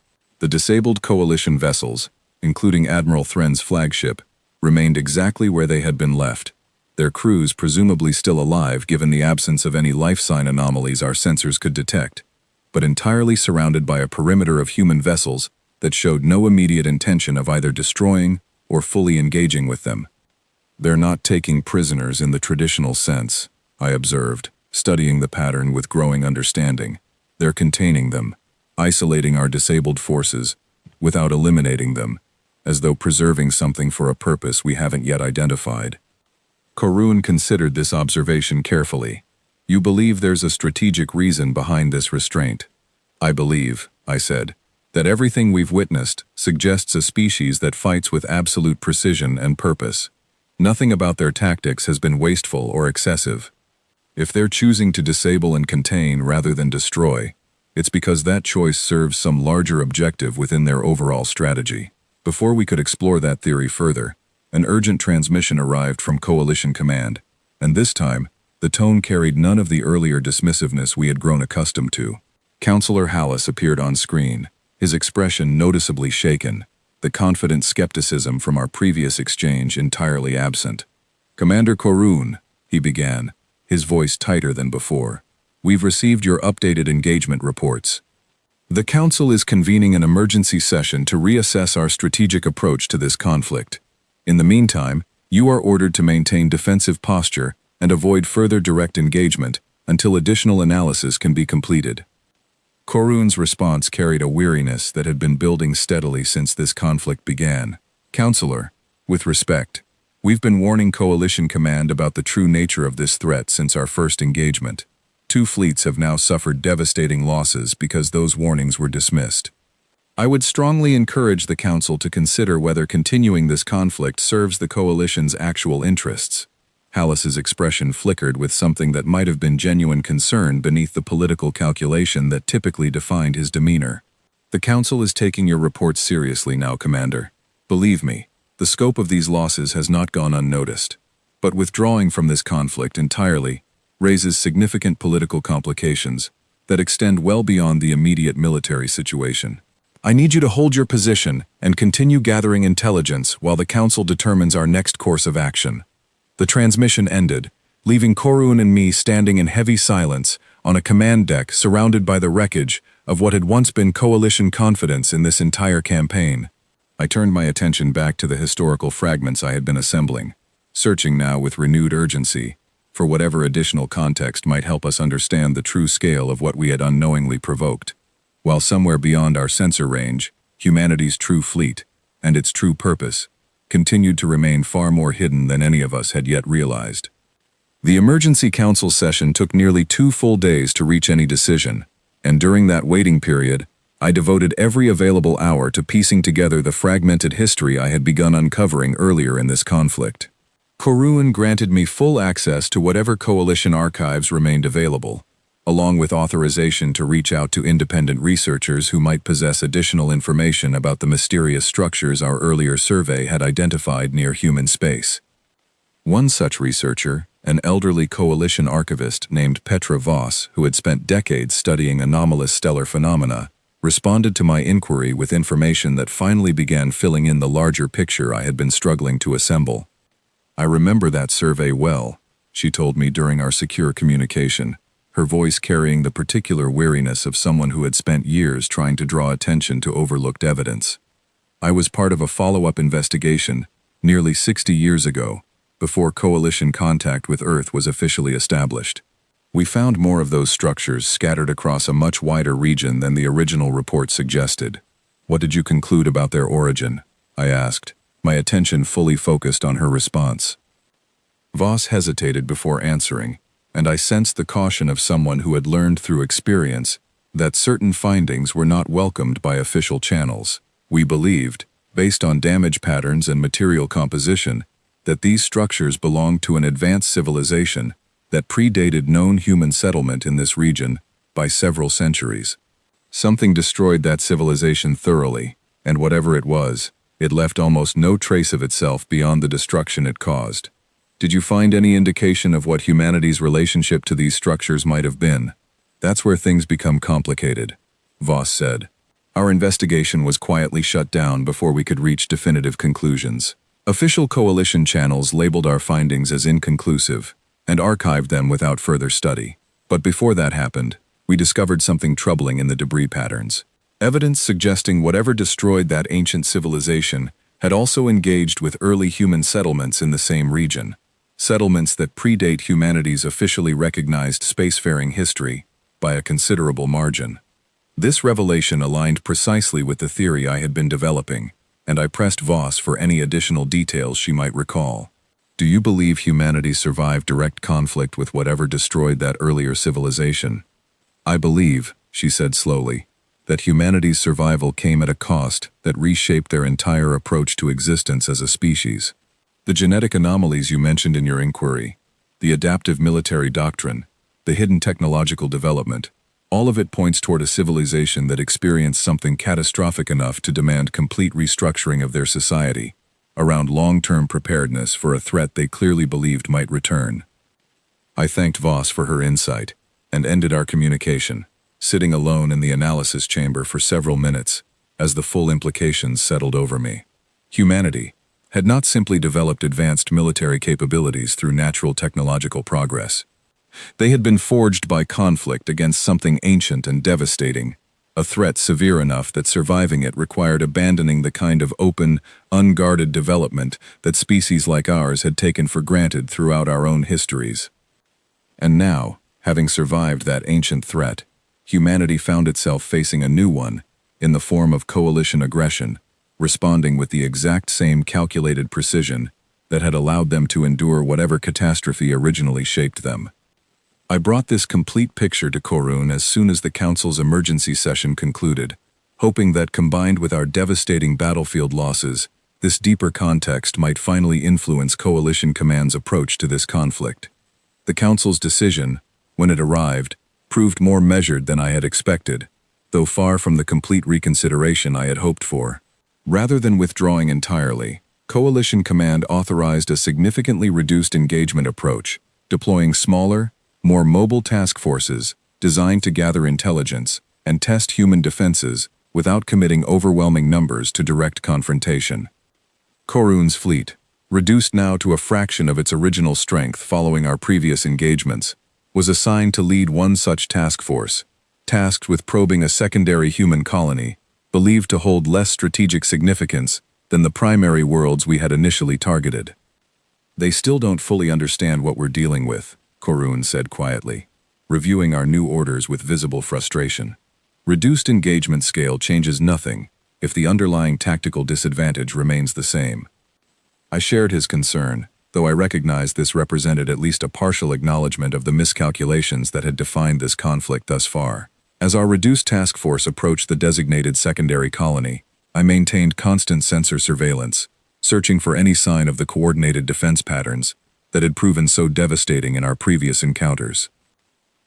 The disabled Coalition vessels, including Admiral Thren's flagship, remained exactly where they had been left, their crews presumably still alive given the absence of any life sign anomalies our sensors could detect, but entirely surrounded by a perimeter of human vessels that showed no immediate intention of either destroying or fully engaging with them. "They're not taking prisoners in the traditional sense," I observed, studying the pattern with growing understanding. "They're containing them, isolating our disabled forces, without eliminating them, as though preserving something for a purpose we haven't yet identified." Korun considered this observation carefully. "You believe there's a strategic reason behind this restraint?" "I believe," I said, "that everything we've witnessed suggests a species that fights with absolute precision and purpose. Nothing about their tactics has been wasteful or excessive. If they're choosing to disable and contain rather than destroy, it's because that choice serves some larger objective within their overall strategy. Before we could explore that theory further, an urgent transmission arrived from Coalition Command, and this time, the tone carried none of the earlier dismissiveness we had grown accustomed to. Counselor Hallis appeared on screen, his expression noticeably shaken, the confident skepticism from our previous exchange entirely absent. "Commander Korun," he began, his voice tighter than before, "we've received your updated engagement reports. The Council is convening an emergency session to reassess our strategic approach to this conflict. In the meantime, you are ordered to maintain defensive posture and avoid further direct engagement until additional analysis can be completed." Korun's response carried a weariness that had been building steadily since this conflict began. "Counselor, with respect, we've been warning Coalition Command about the true nature of this threat since our first engagement. 2 fleets have now suffered devastating losses because those warnings were dismissed. I would strongly encourage the Council to consider whether continuing this conflict serves the Coalition's actual interests." Hallis's expression flickered with something that might have been genuine concern beneath the political calculation that typically defined his demeanor. "The Council is taking your reports seriously now, Commander. Believe me, the scope of these losses has not gone unnoticed. But withdrawing from this conflict entirely raises significant political complications that extend well beyond the immediate military situation. I need you to hold your position and continue gathering intelligence while the Council determines our next course of action." The transmission ended, leaving Korun and me standing in heavy silence on a command deck surrounded by the wreckage of what had once been Coalition confidence in this entire campaign. I turned my attention back to the historical fragments I had been assembling, searching now with renewed urgency for whatever additional context might help us understand the true scale of what we had unknowingly provoked. While somewhere beyond our sensor range, humanity's true fleet, and its true purpose, continued to remain far more hidden than any of us had yet realized. The emergency council session took nearly 2 full days to reach any decision, and during that waiting period, I devoted every available hour to piecing together the fragmented history I had begun uncovering earlier in this conflict. Korun granted me full access to whatever Coalition archives remained available, along with authorization to reach out to independent researchers who might possess additional information about the mysterious structures our earlier survey had identified near human space. One such researcher, an elderly Coalition archivist named Petra Voss, who had spent decades studying anomalous stellar phenomena, responded to my inquiry with information that finally began filling in the larger picture I had been struggling to assemble. "I remember that survey well," she told me during our secure communication, her voice carrying the particular weariness of someone who had spent years trying to draw attention to overlooked evidence. "I was part of a follow-up investigation nearly 60 years ago, before Coalition contact with Earth was officially established. We found more of those structures scattered across a much wider region than the original report suggested." "What did you conclude about their origin?" I asked, my attention fully focused on her response. Voss hesitated before answering, and I sensed the caution of someone who had learned through experience that certain findings were not welcomed by official channels. "We believed, based on damage patterns and material composition, that these structures belonged to an advanced civilization that predated known human settlement in this region by several centuries. Something destroyed that civilization thoroughly, and whatever it was, it left almost no trace of itself beyond the destruction it caused. Did you find any indication of what humanity's relationship to these structures might have been?" "That's where things become complicated," Voss said. "Our investigation was quietly shut down before we could reach definitive conclusions. Official Coalition channels labeled our findings as inconclusive and archived them without further study. But before that happened, we discovered something troubling in the debris patterns. Evidence suggesting whatever destroyed that ancient civilization had also engaged with early human settlements in the same region. Settlements that predate humanity's officially recognized spacefaring history by a considerable margin. This revelation aligned precisely with the theory I had been developing, and I pressed Voss for any additional details she might recall. "Do you believe humanity survived direct conflict with whatever destroyed that earlier civilization?" "I believe," she said slowly, "that humanity's survival came at a cost that reshaped their entire approach to existence as a species. The genetic anomalies you mentioned in your inquiry, the adaptive military doctrine, the hidden technological development, all of it points toward a civilization that experienced something catastrophic enough to demand complete restructuring of their society around long-term preparedness for a threat they clearly believed might return. I thanked Voss for her insight and ended our communication, sitting alone in the analysis chamber for several minutes as the full implications settled over me. Humanity had not simply developed advanced military capabilities through natural technological progress. They had been forged by conflict against something ancient and devastating, a threat severe enough that surviving it required abandoning the kind of open, unguarded development that species like ours had taken for granted throughout our own histories. And now, having survived that ancient threat, humanity found itself facing a new one, in the form of coalition aggression, responding with the exact same calculated precision that had allowed them to endure whatever catastrophe originally shaped them. I brought this complete picture to Korun as soon as the Council's emergency session concluded, hoping that combined with our devastating battlefield losses, this deeper context might finally influence Coalition Command's approach to this conflict. The Council's decision, when it arrived, proved more measured than I had expected, though far from the complete reconsideration I had hoped for. Rather than withdrawing entirely, Coalition Command authorized a significantly reduced engagement approach, deploying smaller, more mobile task forces designed to gather intelligence and test human defenses without committing overwhelming numbers to direct confrontation. Korun's fleet, reduced now to a fraction of its original strength following our previous engagements, was assigned to lead one such task force, tasked with probing a secondary human colony believed to hold less strategic significance than the primary worlds we had initially targeted. "They still don't fully understand what we're dealing with," Korun said quietly, reviewing our new orders with visible frustration. "Reduced engagement scale changes nothing if the underlying tactical disadvantage remains the same." I shared his concern, though I recognized this represented at least a partial acknowledgement of the miscalculations that had defined this conflict thus far. As our reduced task force approached the designated secondary colony, I maintained constant sensor surveillance, searching for any sign of the coordinated defense patterns that had proven so devastating in our previous encounters.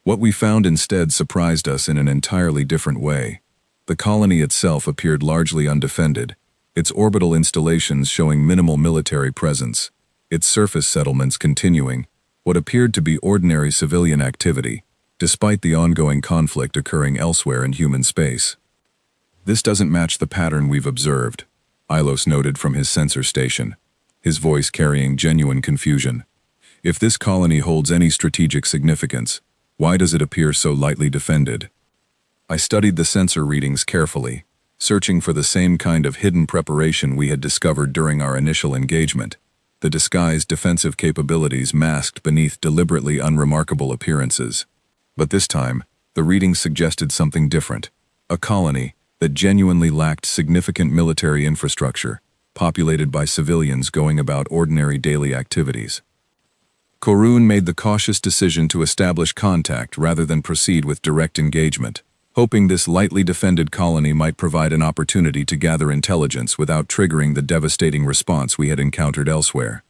What we found instead surprised us in an entirely different way. The colony itself appeared largely undefended, its orbital installations showing minimal military presence, its surface settlements continuing what appeared to be ordinary civilian activity, despite the ongoing conflict occurring elsewhere in human space. "This doesn't match the pattern we've observed," Ilos noted from his sensor station, his voice carrying genuine confusion. "If this colony holds any strategic significance, why does it appear so lightly defended?" I studied the sensor readings carefully, searching for the same kind of hidden preparation we had discovered during our initial engagement, the disguised defensive capabilities masked beneath deliberately unremarkable appearances. But this time, the readings suggested something different, a colony that genuinely lacked significant military infrastructure, populated by civilians going about ordinary daily activities. Korun made the cautious decision to establish contact rather than proceed with direct engagement, hoping this lightly defended colony might provide an opportunity to gather intelligence without triggering the devastating response we had encountered elsewhere.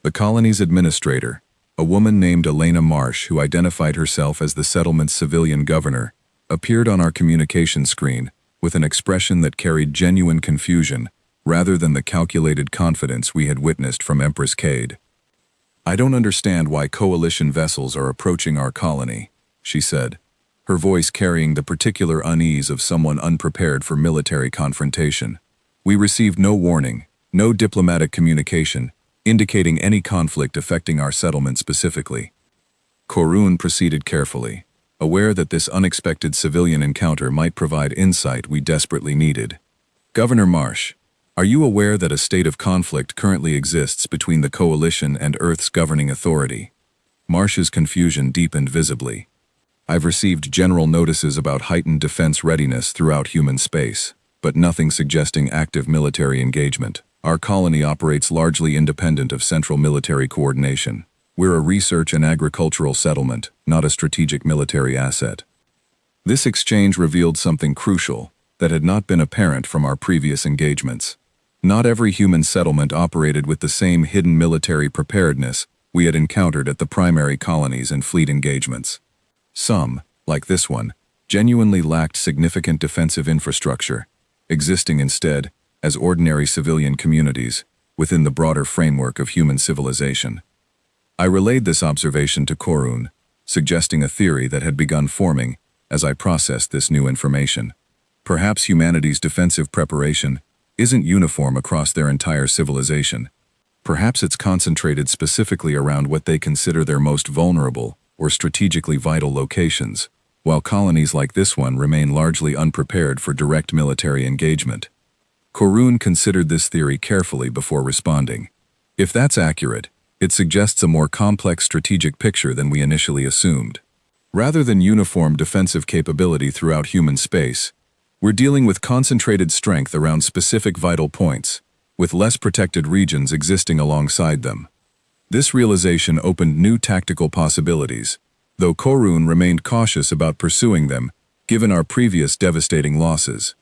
The colony's administrator, a woman named Elena Marsh who identified herself as the settlement's civilian governor, appeared on our communication screen with an expression that carried genuine confusion rather than the calculated confidence we had witnessed from Empress Cade. "I don't understand why coalition vessels are approaching our colony," she said, her voice carrying the particular unease of someone unprepared for military confrontation. "We received no warning, no diplomatic communication, indicating any conflict affecting our settlement specifically." Korun proceeded carefully, aware that this unexpected civilian encounter might provide insight we desperately needed. "Governor Marsh, are you aware that a state of conflict currently exists between the Coalition and Earth's governing authority?" Marsh's confusion deepened visibly. "I've received general notices about heightened defense readiness throughout human space, but nothing suggesting active military engagement. Our colony operates largely independent of central military coordination. We're a research and agricultural settlement, not a strategic military asset." This exchange revealed something crucial that had not been apparent from our previous engagements. Not every human settlement operated with the same hidden military preparedness we had encountered at the primary colonies and fleet engagements. Some, like this one, genuinely lacked significant defensive infrastructure, existing instead as ordinary civilian communities within the broader framework of human civilization. I relayed this observation to Korun, suggesting a theory that had begun forming as I processed this new information. Perhaps humanity's defensive preparation isn't uniform across their entire civilization. Perhaps it's concentrated specifically around what they consider their most vulnerable or strategically vital locations, while colonies like this one remain largely unprepared for direct military engagement. Korun considered this theory carefully before responding. If that's accurate, it suggests a more complex strategic picture than we initially assumed. Rather than uniform defensive capability throughout human space, we're dealing with concentrated strength around specific vital points, with less protected regions existing alongside them. This realization opened new tactical possibilities, though Korun remained cautious about pursuing them, given our previous devastating losses.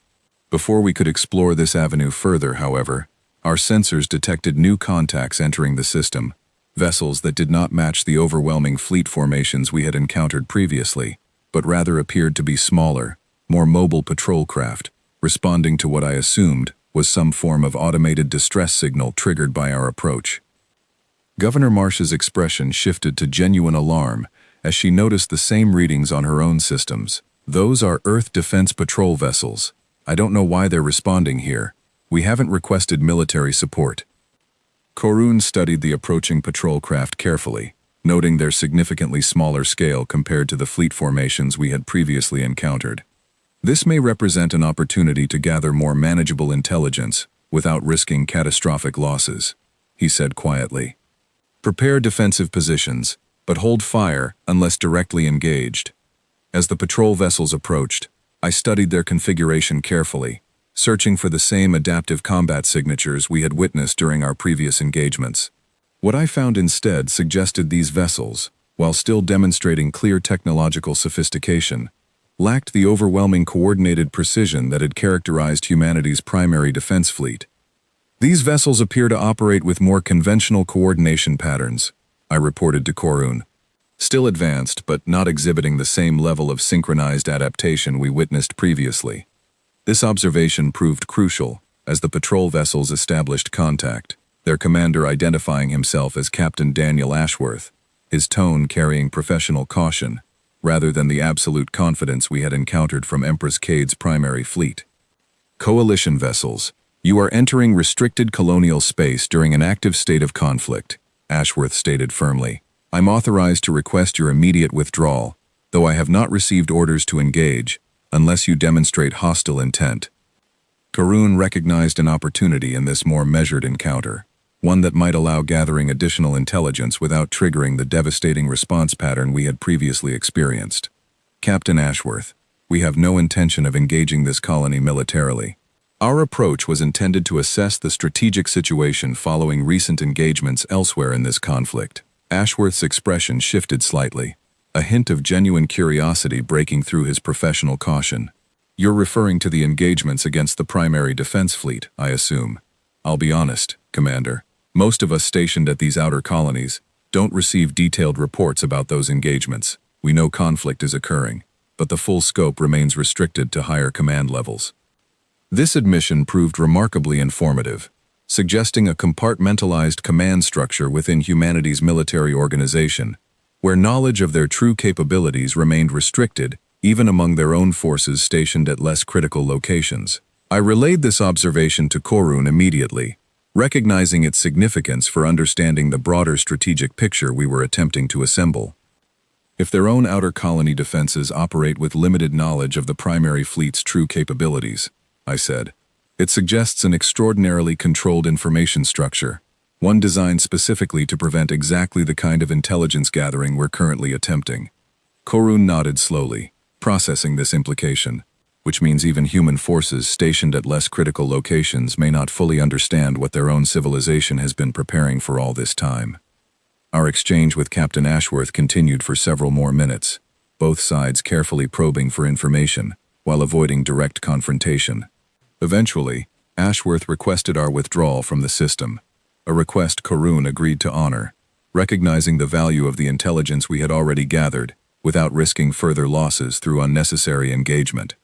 Before we could explore this avenue further, however, our sensors detected new contacts entering the system, vessels that did not match the overwhelming fleet formations we had encountered previously, but rather appeared to be smaller, more mobile patrol craft, responding to what I assumed was some form of automated distress signal triggered by our approach. Governor Marsh's expression shifted to genuine alarm as she noticed the same readings on her own systems. Those are Earth Defense Patrol vessels. I don't know why they're responding here. We haven't requested military support. Korun studied the approaching patrol craft carefully, noting their significantly smaller scale compared to the fleet formations we had previously encountered. This may represent an opportunity to gather more manageable intelligence without risking catastrophic losses, he said quietly. Prepare defensive positions, but hold fire unless directly engaged. As the patrol vessels approached, I studied their configuration carefully, searching for the same adaptive combat signatures we had witnessed during our previous engagements. What I found instead suggested these vessels, while still demonstrating clear technological sophistication, lacked the overwhelming coordinated precision that had characterized humanity's primary defense fleet. These vessels appear to operate with more conventional coordination patterns, I reported to Korun. Still advanced, but not exhibiting the same level of synchronized adaptation we witnessed previously. This observation proved crucial as the patrol vessels established contact, their commander identifying himself as Captain Daniel Ashworth, his tone carrying professional caution, rather than the absolute confidence we had encountered from Empress Cade's primary fleet. Coalition vessels, you are entering restricted colonial space during an active state of conflict, Ashworth stated firmly. I'm authorized to request your immediate withdrawal, though I have not received orders to engage, unless you demonstrate hostile intent. Korun recognized an opportunity in this more measured encounter, one that might allow gathering additional intelligence without triggering the devastating response pattern we had previously experienced. Captain Ashworth, we have no intention of engaging this colony militarily. Our approach was intended to assess the strategic situation following recent engagements elsewhere in this conflict. Ashworth's expression shifted slightly, a hint of genuine curiosity breaking through his professional caution. You're referring to the engagements against the primary defense fleet, I assume. I'll be honest, Commander. Most of us stationed at these outer colonies don't receive detailed reports about those engagements. We know conflict is occurring, but the full scope remains restricted to higher command levels. This admission proved remarkably informative, suggesting a compartmentalized command structure within humanity's military organization, where knowledge of their true capabilities remained restricted even among their own forces stationed at less critical locations. I relayed this observation to Korun immediately, recognizing its significance for understanding the broader strategic picture we were attempting to assemble. If their own outer colony defenses operate with limited knowledge of the primary fleet's true capabilities, I said, it suggests an extraordinarily controlled information structure, one designed specifically to prevent exactly the kind of intelligence gathering we're currently attempting. Korun nodded slowly, processing this implication, which means even human forces stationed at less critical locations may not fully understand what their own civilization has been preparing for all this time. Our exchange with Captain Ashworth continued for several more minutes, both sides carefully probing for information while avoiding direct confrontation. Eventually, Ashworth requested our withdrawal from the system, a request Corun agreed to honor, recognizing the value of the intelligence we had already gathered without risking further losses through unnecessary engagement.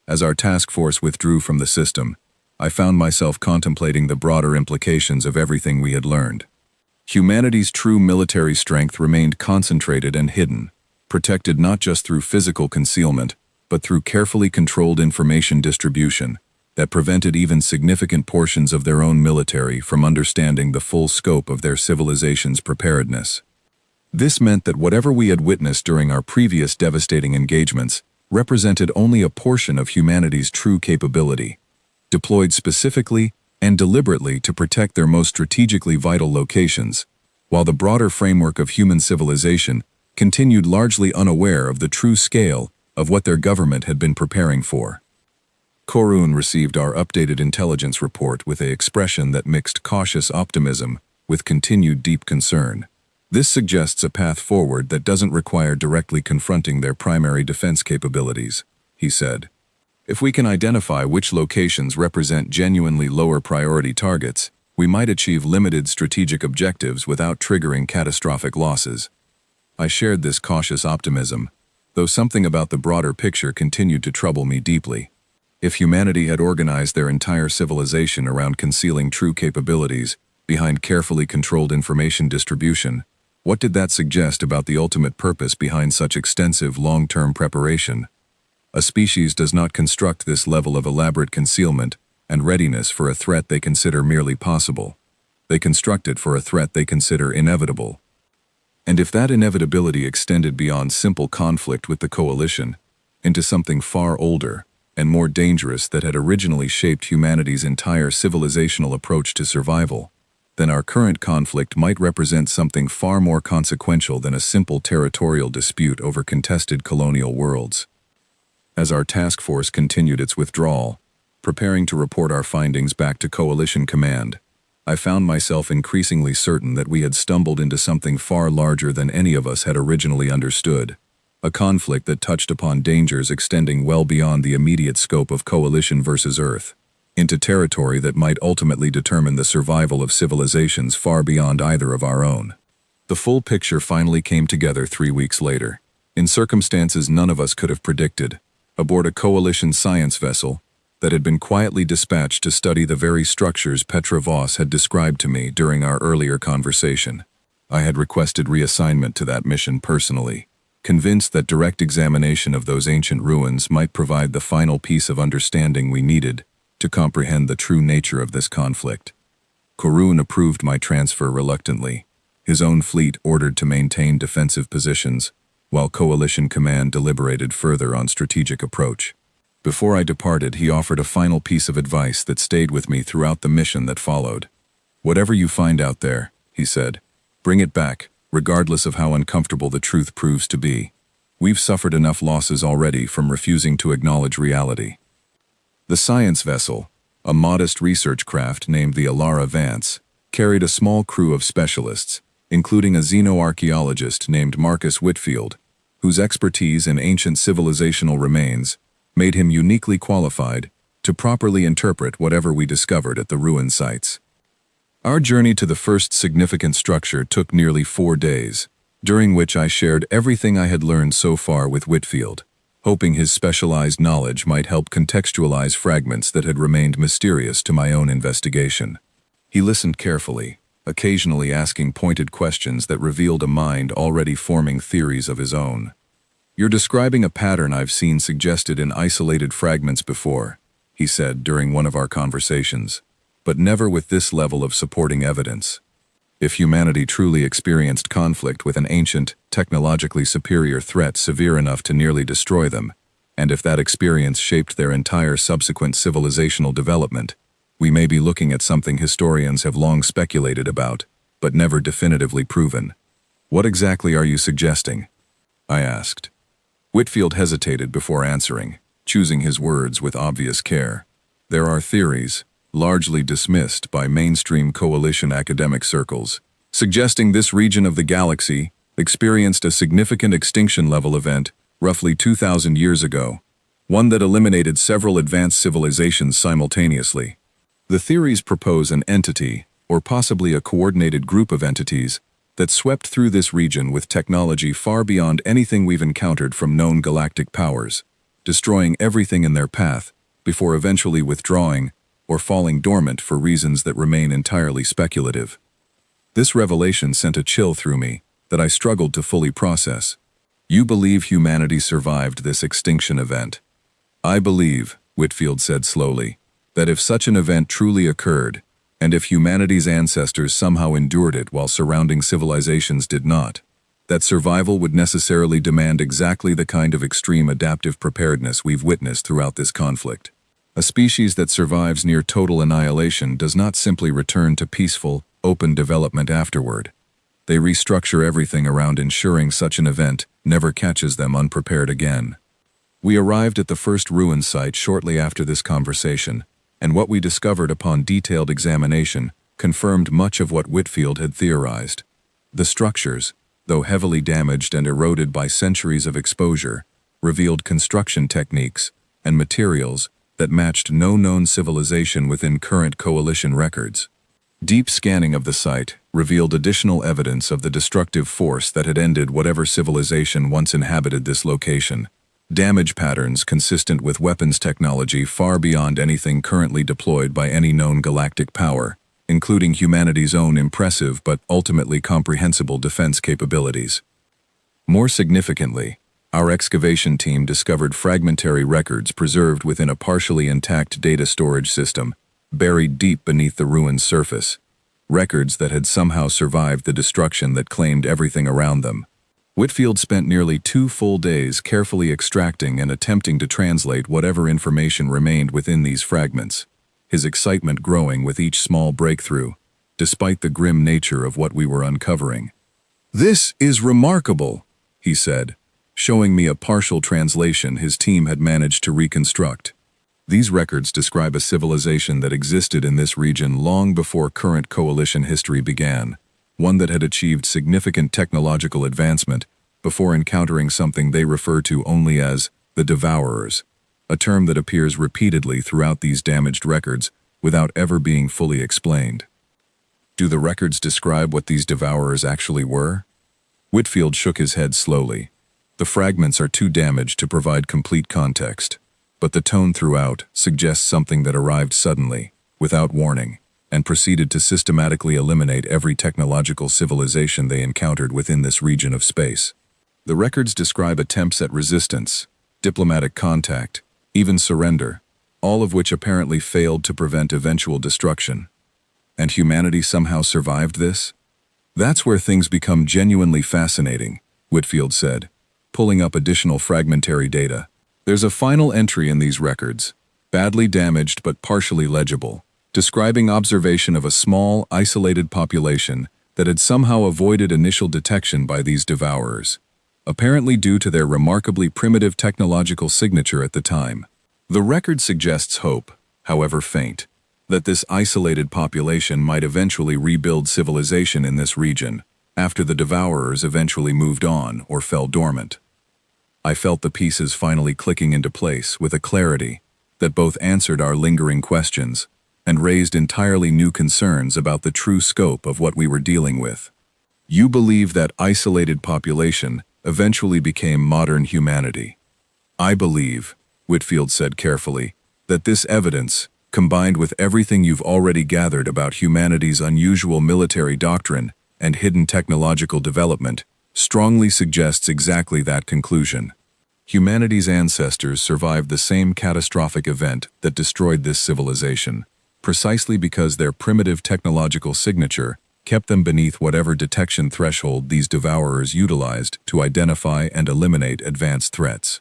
As our task force withdrew from the system, I found myself contemplating the broader implications of everything we had learned. Humanity's true military strength remained concentrated and hidden, protected not just through physical concealment, but through carefully controlled information distribution that prevented even significant portions of their own military from understanding the full scope of their civilization's preparedness. This meant that whatever we had witnessed during our previous devastating engagements represented only a portion of humanity's true capability, deployed specifically and deliberately to protect their most strategically vital locations, while the broader framework of human civilization continued largely unaware of the true scale of what their government had been preparing for. Corun received our updated intelligence report with an expression that mixed cautious optimism with continued deep concern. This suggests a path forward that doesn't require directly confronting their primary defense capabilities, he said. If we can identify which locations represent genuinely lower priority targets, we might achieve limited strategic objectives without triggering catastrophic losses. I shared this cautious optimism, though something about the broader picture continued to trouble me deeply. If humanity had organized their entire civilization around concealing true capabilities behind carefully controlled information distribution, what did that suggest about the ultimate purpose behind such extensive long-term preparation? A species does not construct this level of elaborate concealment and readiness for a threat they consider merely possible. They construct it for a threat they consider inevitable. And if that inevitability extended beyond simple conflict with the coalition, into something far older and more dangerous that had originally shaped humanity's entire civilizational approach to survival, then our current conflict might represent something far more consequential than a simple territorial dispute over contested colonial worlds. As our task force continued its withdrawal, preparing to report our findings back to Coalition Command, I found myself increasingly certain that we had stumbled into something far larger than any of us had originally understood, a conflict that touched upon dangers extending well beyond the immediate scope of Coalition versus Earth, into territory that might ultimately determine the survival of civilizations far beyond either of our own. The full picture finally came together 3 weeks later, in circumstances none of us could have predicted, aboard a Coalition science vessel that had been quietly dispatched to study the very structures Petra Voss had described to me during our earlier conversation. I had requested reassignment to that mission personally, convinced that direct examination of those ancient ruins might provide the final piece of understanding we needed to comprehend the true nature of this conflict. Corun approved my transfer reluctantly, his own fleet ordered to maintain defensive positions, while Coalition Command deliberated further on strategic approach. Before I departed, he offered a final piece of advice that stayed with me throughout the mission that followed. "Whatever you find out there," he said, "bring it back, regardless of how uncomfortable the truth proves to be. We've suffered enough losses already from refusing to acknowledge reality." The science vessel, a modest research craft named the Alara Vance, carried a small crew of specialists, including a xenoarchaeologist named Marcus Whitfield, whose expertise in ancient civilizational remains made him uniquely qualified to properly interpret whatever we discovered at the ruin sites. Our journey to the first significant structure took nearly 4 days, during which I shared everything I had learned so far with Whitfield, hoping his specialized knowledge might help contextualize fragments that had remained mysterious to my own investigation. He listened carefully, occasionally asking pointed questions that revealed a mind already forming theories of his own. "You're describing a pattern I've seen suggested in isolated fragments before," he said during one of our conversations, "but never with this level of supporting evidence. If humanity truly experienced conflict with an ancient, technologically superior threat severe enough to nearly destroy them, and if that experience shaped their entire subsequent civilizational development, we may be looking at something historians have long speculated about, but never definitively proven. What exactly are you suggesting?" I asked. Whitfield hesitated before answering, choosing his words with obvious care. "There are theories, largely dismissed by mainstream coalition academic circles, suggesting this region of the galaxy experienced a significant extinction-level event roughly 2,000 years ago, one that eliminated several advanced civilizations simultaneously. The theories propose an entity, or possibly a coordinated group of entities, that swept through this region with technology far beyond anything we've encountered from known galactic powers, destroying everything in their path, before eventually withdrawing or falling dormant for reasons that remain entirely speculative. This revelation sent a chill through me that I struggled to fully process. You believe humanity survived this extinction event? I believe, Whitfield said slowly, that if such an event truly occurred, and if humanity's ancestors somehow endured it while surrounding civilizations did not, that survival would necessarily demand exactly the kind of extreme adaptive preparedness we've witnessed throughout this conflict. A species that survives near total annihilation does not simply return to peaceful, open development afterward. They restructure everything around ensuring such an event never catches them unprepared again. We arrived at the first ruin site shortly after this conversation, and what we discovered upon detailed examination confirmed much of what Whitfield had theorized. The structures, though heavily damaged and eroded by centuries of exposure, revealed construction techniques and materials that matched no known civilization within current coalition records. Deep scanning of the site revealed additional evidence of the destructive force that had ended whatever civilization once inhabited this location. Damage patterns consistent with weapons technology far beyond anything currently deployed by any known galactic power, including humanity's own impressive but ultimately comprehensible defense capabilities. More significantly, our excavation team discovered fragmentary records preserved within a partially intact data storage system, buried deep beneath the ruin's surface. Records that had somehow survived the destruction that claimed everything around them. Whitfield spent nearly 2 full days carefully extracting and attempting to translate whatever information remained within these fragments, his excitement growing with each small breakthrough, despite the grim nature of what we were uncovering. "This is remarkable," he said, showing me a partial translation his team had managed to reconstruct. These records describe a civilization that existed in this region long before current coalition history began, one that had achieved significant technological advancement before encountering something they refer to only as the Devourers, a term that appears repeatedly throughout these damaged records without ever being fully explained. Do the records describe what these Devourers actually were? Whitfield shook his head slowly. The fragments are too damaged to provide complete context, but the tone throughout suggests something that arrived suddenly, without warning, and proceeded to systematically eliminate every technological civilization they encountered within this region of space. The records describe attempts at resistance, diplomatic contact, even surrender, all of which apparently failed to prevent eventual destruction. And humanity somehow survived this? That's where things become genuinely fascinating, Whitfield said, pulling up additional fragmentary data. There's a final entry in these records, badly damaged but partially legible, describing observation of a small, isolated population that had somehow avoided initial detection by these Devourers, apparently due to their remarkably primitive technological signature at the time. The record suggests hope, however faint, that this isolated population might eventually rebuild civilization in this region, after the Devourers eventually moved on or fell dormant. I felt the pieces finally clicking into place with a clarity that both answered our lingering questions and raised entirely new concerns about the true scope of what we were dealing with. You believe that isolated population eventually became modern humanity. I believe, Whitfield said carefully, that this evidence, combined with everything you've already gathered about humanity's unusual military doctrine and hidden technological development, strongly suggests exactly that conclusion. Humanity's ancestors survived the same catastrophic event that destroyed this civilization, precisely because their primitive technological signature kept them beneath whatever detection threshold these Devourers utilized to identify and eliminate advanced threats.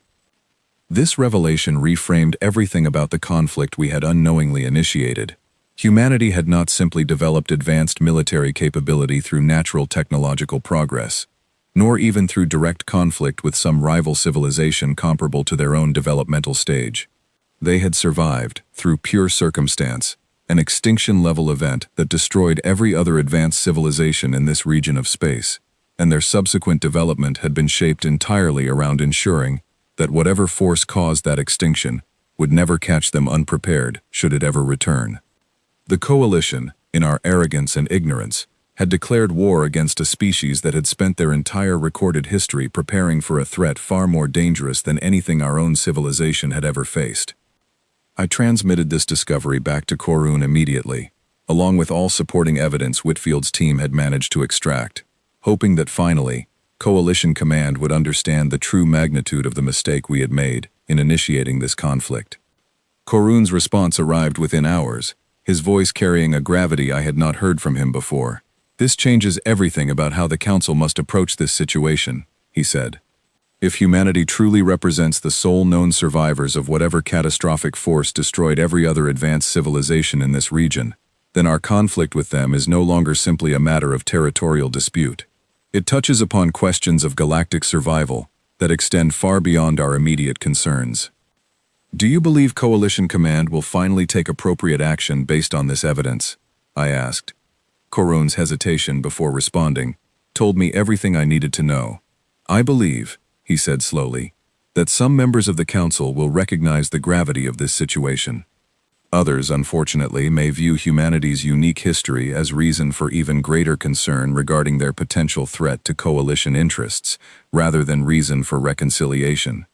This revelation reframed everything about the conflict we had unknowingly initiated. Humanity had not simply developed advanced military capability through natural technological progress, nor even through direct conflict with some rival civilization comparable to their own developmental stage. They had survived, through pure circumstance, an extinction-level event that destroyed every other advanced civilization in this region of space, and their subsequent development had been shaped entirely around ensuring that whatever force caused that extinction would never catch them unprepared should it ever return. The Coalition, in our arrogance and ignorance, had declared war against a species that had spent their entire recorded history preparing for a threat far more dangerous than anything our own civilization had ever faced. I transmitted this discovery back to Korun immediately, along with all supporting evidence Whitfield's team had managed to extract, hoping that finally, Coalition Command would understand the true magnitude of the mistake we had made in initiating this conflict. Korun's response arrived within hours, his voice carrying a gravity I had not heard from him before. "This changes everything about how the Council must approach this situation," he said. "If humanity truly represents the sole known survivors of whatever catastrophic force destroyed every other advanced civilization in this region, then our conflict with them is no longer simply a matter of territorial dispute. It touches upon questions of galactic survival that extend far beyond our immediate concerns. Do you believe Coalition Command will finally take appropriate action based on this evidence?" I asked. Korun's hesitation before responding told me everything I needed to know. "I believe," he said slowly, "that some members of the Council will recognize the gravity of this situation. Others, unfortunately, may view humanity's unique history as reason for even greater concern regarding their potential threat to Coalition interests, rather than reason for reconciliation."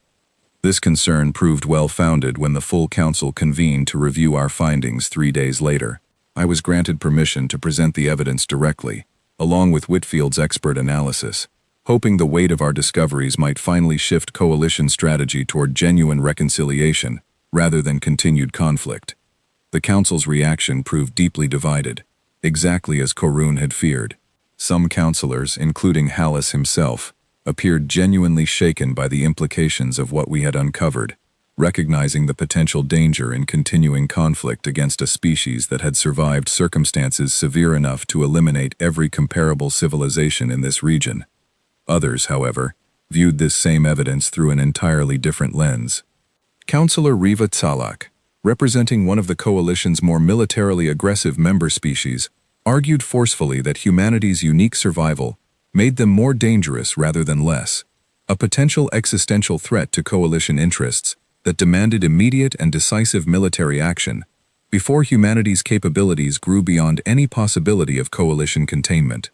This concern proved well-founded when the full Council convened to review our findings 3 days later. I was granted permission to present the evidence directly, along with Whitfield's expert analysis, hoping the weight of our discoveries might finally shift Coalition strategy toward genuine reconciliation, rather than continued conflict. The Council's reaction proved deeply divided, exactly as Korun had feared. Some councillors, including Hallis himself, appeared genuinely shaken by the implications of what we had uncovered, recognizing the potential danger in continuing conflict against a species that had survived circumstances severe enough to eliminate every comparable civilization in this region. Others, however, viewed this same evidence through an entirely different lens. Councillor Riva Tsalak, representing one of the Coalition's more militarily aggressive member species, argued forcefully that humanity's unique survival made them more dangerous rather than less, a potential existential threat to Coalition interests that demanded immediate and decisive military action before humanity's capabilities grew beyond any possibility of Coalition containment.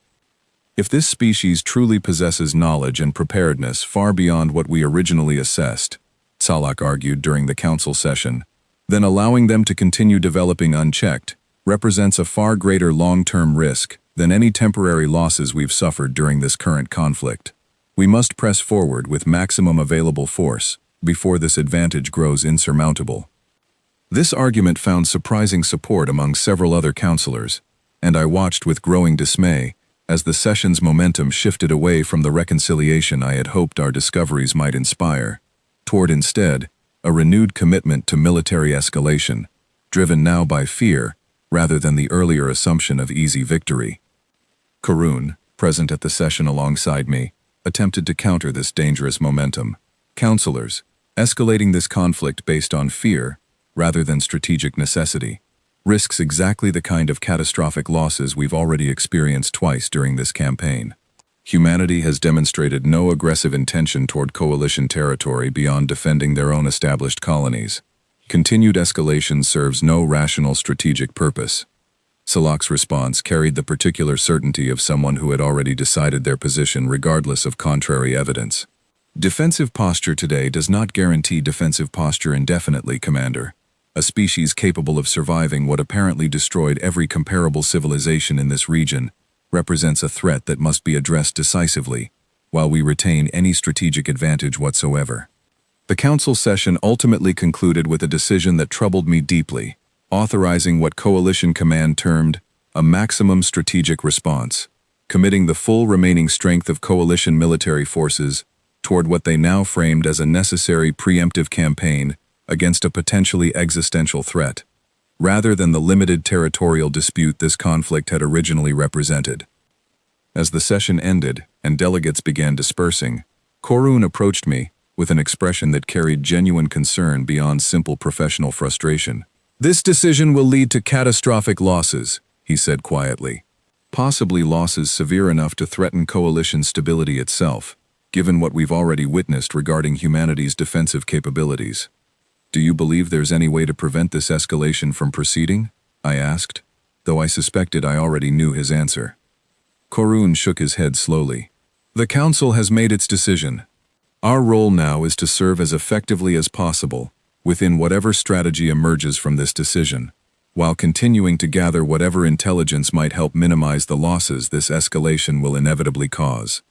If this species truly possesses knowledge and preparedness far beyond what we originally assessed, Tsalak argued during the Council session, then allowing them to continue developing unchecked represents a far greater long-term risk than any temporary losses we've suffered during this current conflict. We must press forward with maximum available force before this advantage grows insurmountable. This argument found surprising support among several other councillors, and I watched with growing dismay as the session's momentum shifted away from the reconciliation I had hoped our discoveries might inspire, toward instead a renewed commitment to military escalation, driven now by fear rather than the earlier assumption of easy victory. Korun, present at the session alongside me, attempted to counter this dangerous momentum. "Councillors, escalating this conflict based on fear, rather than strategic necessity, risks exactly the kind of catastrophic losses we've already experienced twice during this campaign. Humanity has demonstrated no aggressive intention toward Coalition territory beyond defending their own established colonies. Continued escalation serves no rational strategic purpose." Salak's response carried the particular certainty of someone who had already decided their position regardless of contrary evidence. "Defensive posture today does not guarantee defensive posture indefinitely, Commander. A species capable of surviving what apparently destroyed every comparable civilization in this region represents a threat that must be addressed decisively, while we retain any strategic advantage whatsoever." The Council session ultimately concluded with a decision that troubled me deeply, authorizing what Coalition Command termed a maximum strategic response, committing the full remaining strength of Coalition military forces toward what they now framed as a necessary preemptive campaign against a potentially existential threat, rather than the limited territorial dispute this conflict had originally represented. As the session ended and delegates began dispersing, Korun approached me with an expression that carried genuine concern beyond simple professional frustration. "This decision will lead to catastrophic losses," he said quietly. "Possibly losses severe enough to threaten Coalition stability itself, given what we've already witnessed regarding humanity's defensive capabilities. Do you believe there's any way to prevent this escalation from proceeding?" I asked. though I suspected I already knew his answer. Korun shook his head slowly. The Council has made its decision. Our role now is to serve as effectively as possible, within whatever strategy emerges from this decision, while continuing to gather whatever intelligence might help minimize the losses this escalation will inevitably cause.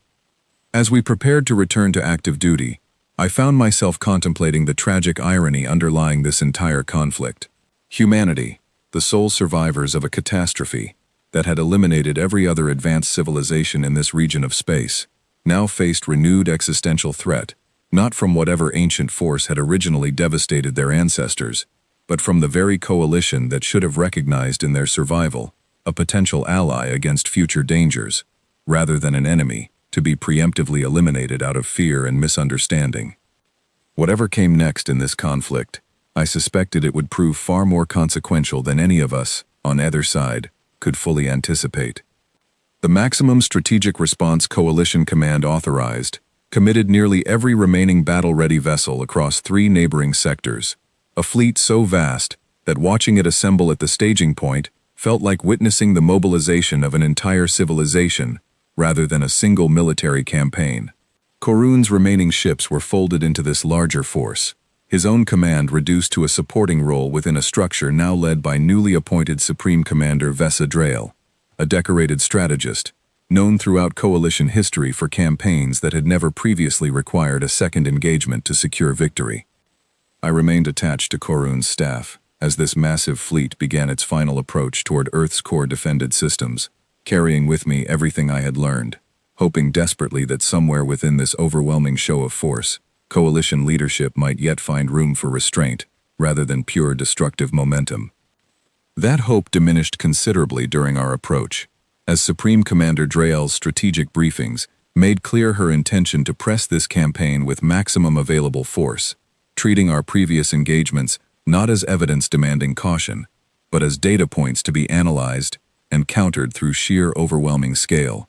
As we prepared to return to active duty, I found myself contemplating the tragic irony underlying this entire conflict. Humanity, the sole survivors of a catastrophe that had eliminated every other advanced civilization in this region of space, now faced renewed existential threat, not from whatever ancient force had originally devastated their ancestors, but from the very coalition that should have recognized in their survival a potential ally against future dangers, rather than an enemy to be preemptively eliminated out of fear and misunderstanding. Whatever came next in this conflict, I suspected it would prove far more consequential than any of us, on either side, could fully anticipate. The Maximum Strategic Response Coalition Command authorized, committed nearly every remaining battle-ready vessel across 3 neighboring sectors, a fleet so vast that watching it assemble at the staging point felt like witnessing the mobilization of an entire civilization rather than a single military campaign. Korun's remaining ships were folded into this larger force, his own command reduced to a supporting role within a structure now led by newly appointed Supreme Commander Vesa Drael, a decorated strategist, known throughout Coalition history for campaigns that had never previously required a second engagement to secure victory. I remained attached to Korun's staff as this massive fleet began its final approach toward Earth's core defended systems, carrying with me everything I had learned, hoping desperately that somewhere within this overwhelming show of force, Coalition leadership might yet find room for restraint, rather than pure destructive momentum. That hope diminished considerably during our approach, as Supreme Commander Drael's strategic briefings made clear her intention to press this campaign with maximum available force, treating our previous engagements not as evidence demanding caution, but as data points to be analyzed and countered through sheer overwhelming scale.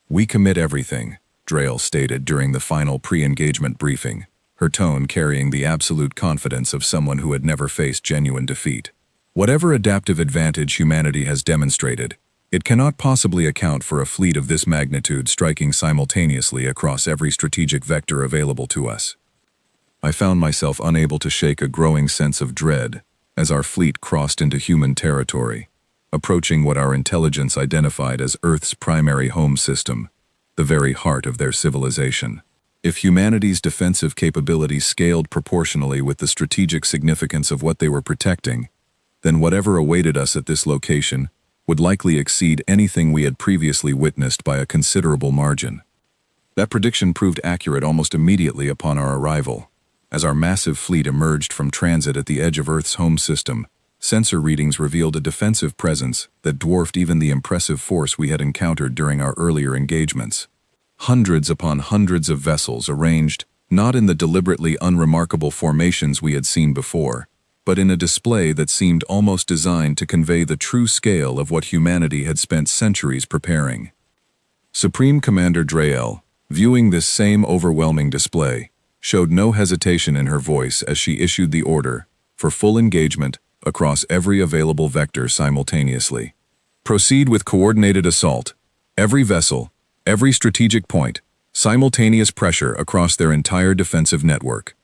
We commit everything, Drael stated during the final pre-engagement briefing, her tone carrying the absolute confidence of someone who had never faced genuine defeat. Whatever adaptive advantage humanity has demonstrated, it cannot possibly account for a fleet of this magnitude striking simultaneously across every strategic vector available to us. I found myself unable to shake a growing sense of dread as our fleet crossed into human territory, approaching what our intelligence identified as Earth's primary home system, the very heart of their civilization. If humanity's defensive capabilities scaled proportionally with the strategic significance of what they were protecting, then whatever awaited us at this location would likely exceed anything we had previously witnessed by a considerable margin. That prediction proved accurate almost immediately upon our arrival. As our massive fleet emerged from transit at the edge of Earth's home system, sensor readings revealed a defensive presence that dwarfed even the impressive force we had encountered during our earlier engagements. Hundreds upon hundreds of vessels arranged, not in the deliberately unremarkable formations we had seen before, but in a display that seemed almost designed to convey the true scale of what humanity had spent centuries preparing. Supreme Commander Drael, viewing this same overwhelming display, showed no hesitation in her voice as she issued the order for full engagement across every available vector simultaneously. Proceed with coordinated assault. Every vessel, every strategic point, simultaneous pressure across their entire defensive network.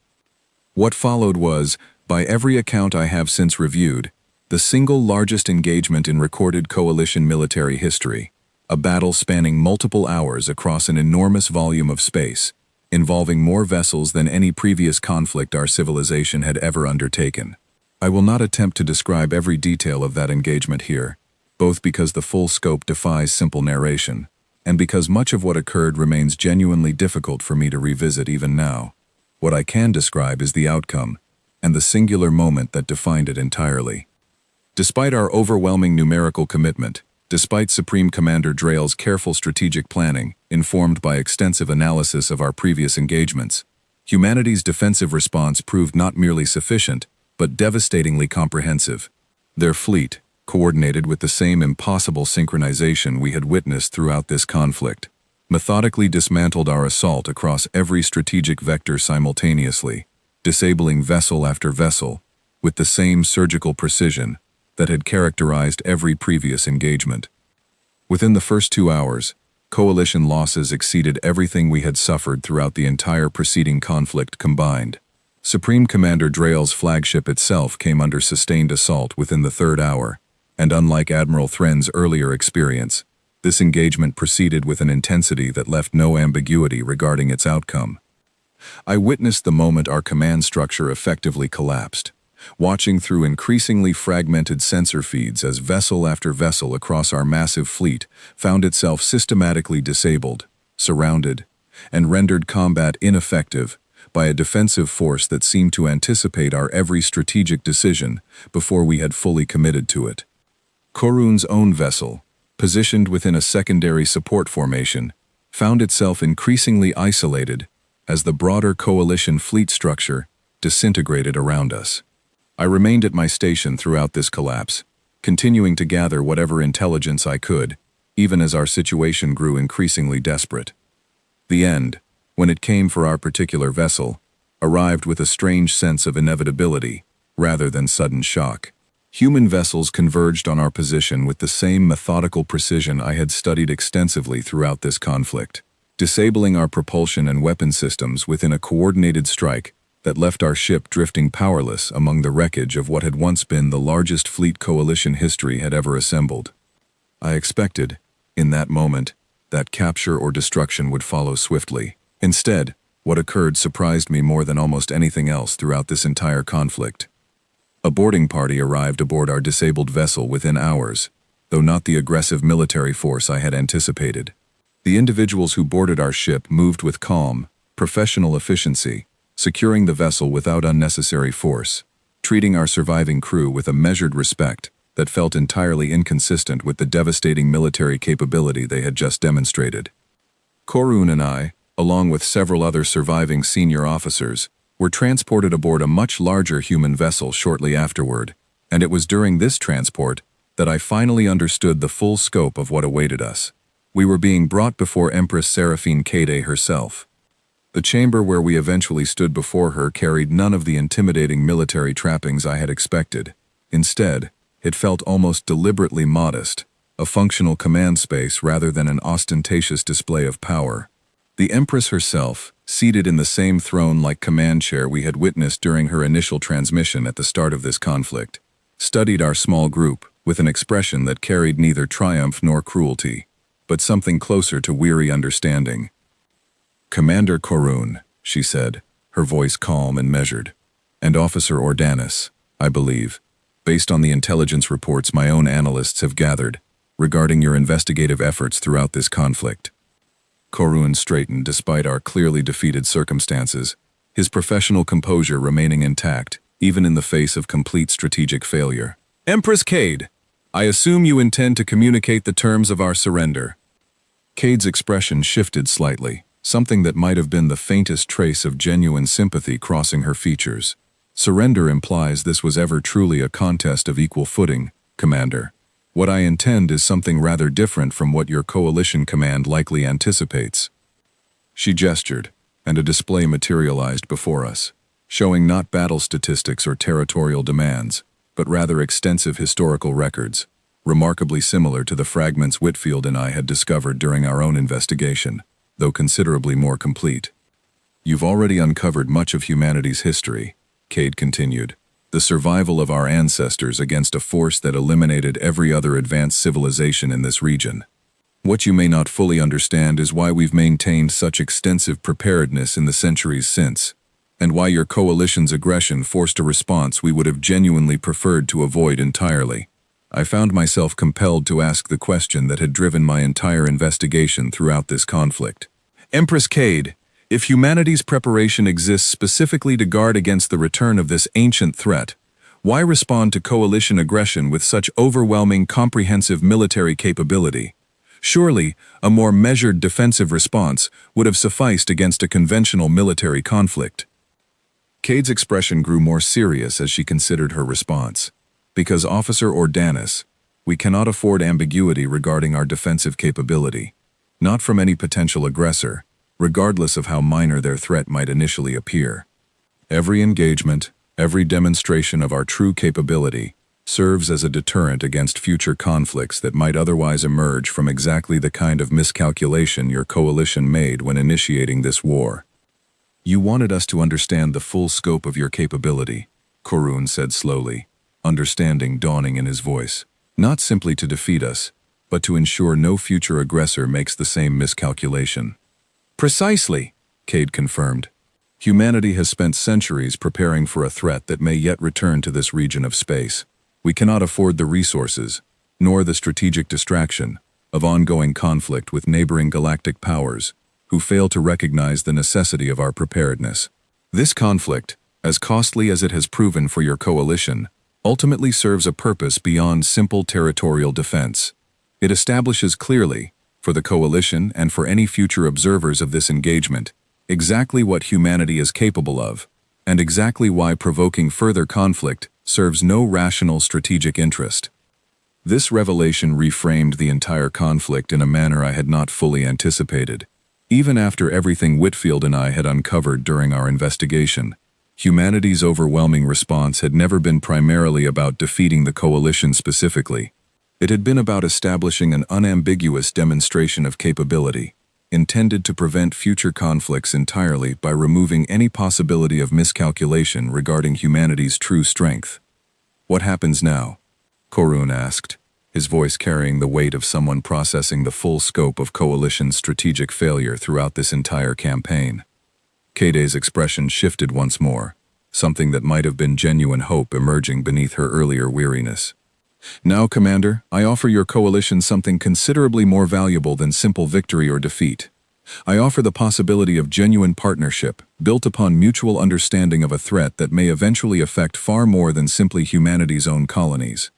What followed was, by every account I have since reviewed, the single largest engagement in recorded coalition military history, a battle spanning multiple hours across an enormous volume of space, involving more vessels than any previous conflict our civilization had ever undertaken. I will not attempt to describe every detail of that engagement here, both because the full scope defies simple narration, and because much of what occurred remains genuinely difficult for me to revisit even now. What I can describe is the outcome, and the singular moment that defined it entirely. Despite our overwhelming numerical commitment, despite Supreme Commander Drael's careful strategic planning, informed by extensive analysis of our previous engagements, humanity's defensive response proved not merely sufficient, but devastatingly comprehensive. Their fleet, coordinated with the same impossible synchronization we had witnessed throughout this conflict, methodically dismantled our assault across every strategic vector simultaneously, disabling vessel after vessel, with the same surgical precision, that had characterized every previous engagement. Within the first 2 hours, coalition losses exceeded everything we had suffered throughout the entire preceding conflict combined. Supreme Commander Drail's flagship itself came under sustained assault within the 3rd hour, and unlike Admiral Thren's earlier experience, this engagement proceeded with an intensity that left no ambiguity regarding its outcome. I witnessed the moment our command structure effectively collapsed, watching through increasingly fragmented sensor feeds as vessel after vessel across our massive fleet found itself systematically disabled, surrounded, and rendered combat ineffective by a defensive force that seemed to anticipate our every strategic decision before we had fully committed to it. Korun's own vessel, positioned within a secondary support formation, found itself increasingly isolated as the broader coalition fleet structure disintegrated around us. I remained at my station throughout this collapse, continuing to gather whatever intelligence I could, even as our situation grew increasingly desperate. The end, when it came for our particular vessel, arrived with a strange sense of inevitability, rather than sudden shock. Human vessels converged on our position with the same methodical precision I had studied extensively throughout this conflict, disabling our propulsion and weapon systems within a coordinated strike that left our ship drifting powerless among the wreckage of what had once been the largest fleet coalition history had ever assembled. I expected, in that moment, that capture or destruction would follow swiftly. Instead, what occurred surprised me more than almost anything else throughout this entire conflict. A boarding party arrived aboard our disabled vessel within hours, though not the aggressive military force I had anticipated. The individuals who boarded our ship moved with calm, professional efficiency, securing the vessel without unnecessary force, treating our surviving crew with a measured respect that felt entirely inconsistent with the devastating military capability they had just demonstrated. Korun and I, along with several other surviving senior officers, were transported aboard a much larger human vessel shortly afterward, and it was during this transport that I finally understood the full scope of what awaited us. We were being brought before Empress Seraphine Kade herself. The chamber where we eventually stood before her carried none of the intimidating military trappings I had expected. Instead, it felt almost deliberately modest, a functional command space rather than an ostentatious display of power. The Empress herself, seated in the same throne-like command chair we had witnessed during her initial transmission at the start of this conflict, studied our small group with an expression that carried neither triumph nor cruelty, but something closer to weary understanding. "Commander Korun," she said, her voice calm and measured, "and Officer Ordanis, I believe, based on the intelligence reports my own analysts have gathered regarding your investigative efforts throughout this conflict." Korun straightened despite our clearly defeated circumstances, his professional composure remaining intact, even in the face of complete strategic failure. "Empress Kade, I assume you intend to communicate the terms of our surrender." Kade's expression shifted slightly, something that might have been the faintest trace of genuine sympathy crossing her features. "Surrender implies this was ever truly a contest of equal footing, Commander. What I intend is something rather different from what your coalition command likely anticipates." She gestured, and a display materialized before us, showing not battle statistics or territorial demands, but rather extensive historical records, remarkably similar to the fragments Whitfield and I had discovered during our own investigation, though considerably more complete. "You've already uncovered much of humanity's history," Kade continued. "The survival of our ancestors against a force that eliminated every other advanced civilization in this region. What you may not fully understand is why we've maintained such extensive preparedness in the centuries since, and why your coalition's aggression forced a response we would have genuinely preferred to avoid entirely. I found myself compelled to ask the question that had driven my entire investigation throughout this conflict. Empress Kade, if humanity's preparation exists specifically to guard against the return of this ancient threat, why respond to coalition aggression with such overwhelming comprehensive military capability? Surely, a more measured defensive response would have sufficed against a conventional military conflict." Kade's expression grew more serious as she considered her response. "Because Officer Ordanis, we cannot afford ambiguity regarding our defensive capability, not from any potential aggressor, regardless of how minor their threat might initially appear. Every engagement, every demonstration of our true capability, serves as a deterrent against future conflicts that might otherwise emerge from exactly the kind of miscalculation your coalition made when initiating this war. You wanted us to understand the full scope of your capability, Korun said slowly, understanding dawning in his voice. Not simply to defeat us, but to ensure no future aggressor makes the same miscalculation. Precisely, Cade confirmed. Humanity has spent centuries preparing for a threat that may yet return to this region of space. We cannot afford the resources, nor the strategic distraction, of ongoing conflict with neighboring galactic powers, who fail to recognize the necessity of our preparedness. This conflict, as costly as it has proven for your coalition, ultimately serves a purpose beyond simple territorial defense. It establishes clearly, for the coalition and for any future observers of this engagement, exactly what humanity is capable of, and exactly why provoking further conflict serves no rational strategic interest. This revelation reframed the entire conflict in a manner I had not fully anticipated. Even after everything Whitfield and I had uncovered during our investigation, humanity's overwhelming response had never been primarily about defeating the coalition specifically. It had been about establishing an unambiguous demonstration of capability, intended to prevent future conflicts entirely by removing any possibility of miscalculation regarding humanity's true strength. What happens now? Korun asked, his voice carrying the weight of someone processing the full scope of Coalition's strategic failure throughout this entire campaign. Cade's expression shifted once more, something that might have been genuine hope emerging beneath her earlier weariness. Now, Commander, I offer your coalition something considerably more valuable than simple victory or defeat. I offer the possibility of genuine partnership, built upon mutual understanding of a threat that may eventually affect far more than simply humanity's own colonies.